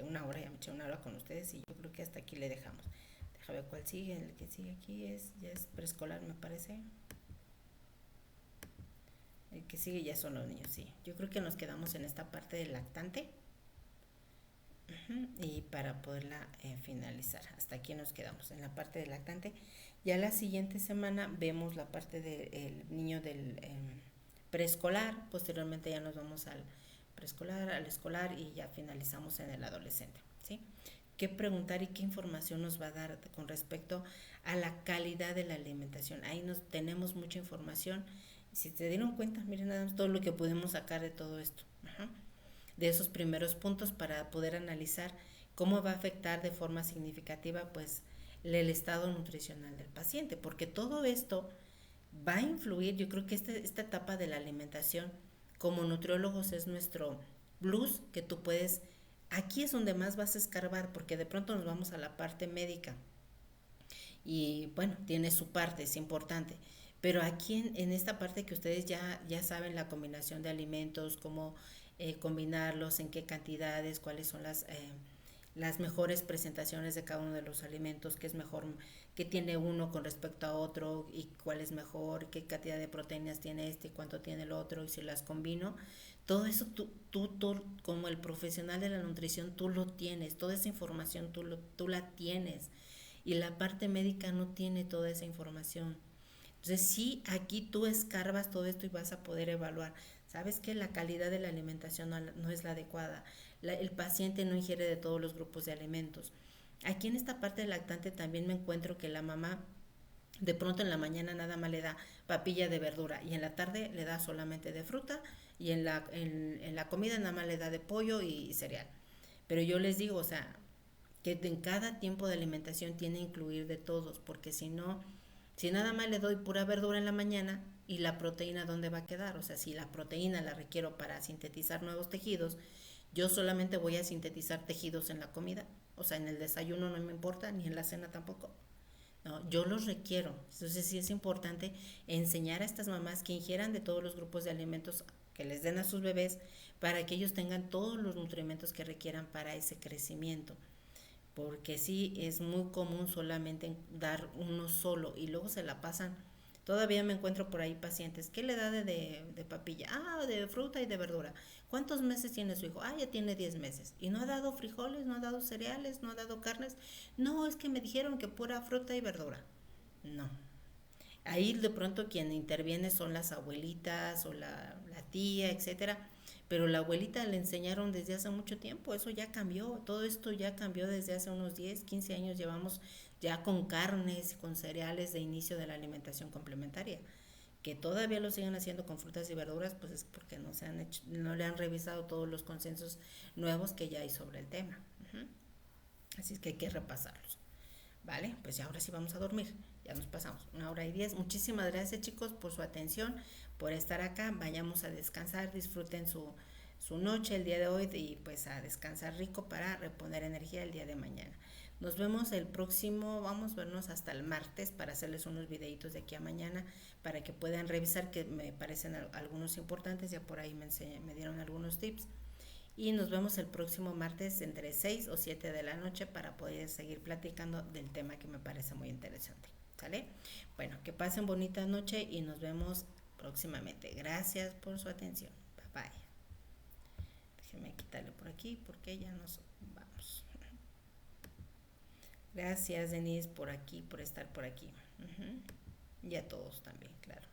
Una hora, ya me eché una hora con ustedes y yo creo que hasta aquí le dejamos. Déjame ver cuál sigue. El que sigue aquí ya es preescolar, me parece. El que sigue ya son los niños, sí. Yo creo que nos quedamos en esta parte del lactante. Y para poderla finalizar, hasta aquí nos quedamos en la parte del lactante. Ya la siguiente semana vemos la parte del niño del preescolar, posteriormente ya nos vamos al preescolar, al escolar y ya finalizamos en el adolescente, ¿sí? ¿Qué preguntar y qué información nos va a dar con respecto a la calidad de la alimentación? Ahí tenemos mucha información. Si se dieron cuenta, miren nada más todo lo que pudimos sacar de todo esto. De esos primeros puntos para poder analizar cómo va a afectar de forma significativa pues el estado nutricional del paciente, porque todo esto va a influir. Yo creo que esta etapa de la alimentación como nutriólogos es nuestro plus que tú puedes, aquí es donde más vas a escarbar, porque de pronto nos vamos a la parte médica y bueno, tiene su parte, es importante, pero aquí en esta parte que ustedes ya saben la combinación de alimentos, cómo combinarlos, en qué cantidades, cuáles son las mejores presentaciones de cada uno de los alimentos, qué es mejor, qué tiene uno con respecto a otro y cuál es mejor, qué cantidad de proteínas tiene este y cuánto tiene el otro y si las combino. Todo eso tú como el profesional de la nutrición tú lo tienes, toda esa información tú la tienes y la parte médica no tiene toda esa información. Entonces sí, aquí tú escarbas todo esto y vas a poder evaluar. Sabes que la calidad de la alimentación no es la adecuada. El paciente no ingiere de todos los grupos de alimentos. Aquí en esta parte del lactante también me encuentro que la mamá de pronto en la mañana nada más le da papilla de verdura y en la tarde le da solamente de fruta y en la comida nada más le da de pollo y cereal. Pero yo les digo, o sea, que en cada tiempo de alimentación tiene que incluir de todos, porque si no, si nada más le doy pura verdura en la mañana, ¿y la proteína dónde va a quedar? O sea, si la proteína la requiero para sintetizar nuevos tejidos, Yo solamente voy a sintetizar tejidos en la comida, o sea, en el desayuno no me importa, ni en la cena tampoco. No, yo los requiero. Entonces sí es importante enseñar a estas mamás que ingieran de todos los grupos de alimentos que les den a sus bebés para que ellos tengan todos los nutrimentos que requieran para ese crecimiento. Porque sí es muy común solamente dar uno solo y luego se la pasan. Todavía me encuentro por ahí pacientes. ¿Qué le da de papilla? Ah, de fruta y de verdura. ¿Cuántos meses tiene su hijo? Ah, ya tiene 10 meses. ¿Y no ha dado frijoles, no ha dado cereales, no ha dado carnes? No, es que me dijeron que pura fruta y verdura. No. Ahí de pronto quien interviene son las abuelitas o la tía, etcétera. Pero la abuelita le enseñaron desde hace mucho tiempo, eso ya cambió, todo esto ya cambió desde hace unos 10 15 años, llevamos ya con carnes, con cereales de inicio de la alimentación complementaria. Que todavía lo siguen haciendo con frutas y verduras, pues es porque no se han hecho, no le han revisado todos los consensos nuevos que ya hay sobre el tema. Uh-huh. Así es que hay que repasarlos. Vale, pues ya ahora sí vamos a dormir. Ya nos pasamos 1 hora y 10. Muchísimas gracias chicos por su atención, por estar acá. Vayamos a descansar, disfruten su noche el día de hoy y pues a descansar rico para reponer energía el día de mañana. Nos vemos el próximo, vamos a vernos hasta el martes para hacerles unos videitos de aquí a mañana para que puedan revisar que me parecen algunos importantes, ya por ahí me dieron algunos tips. Y nos vemos el próximo martes entre 6 o 7 de la noche para poder seguir platicando del tema que me parece muy interesante. ¿Sale? Bueno, que pasen bonita noche y nos vemos próximamente. Gracias por su atención. Bye bye. Déjenme quitarle por aquí porque ya nos vamos. Gracias Denise por aquí, por estar por aquí. Y a todos también, claro.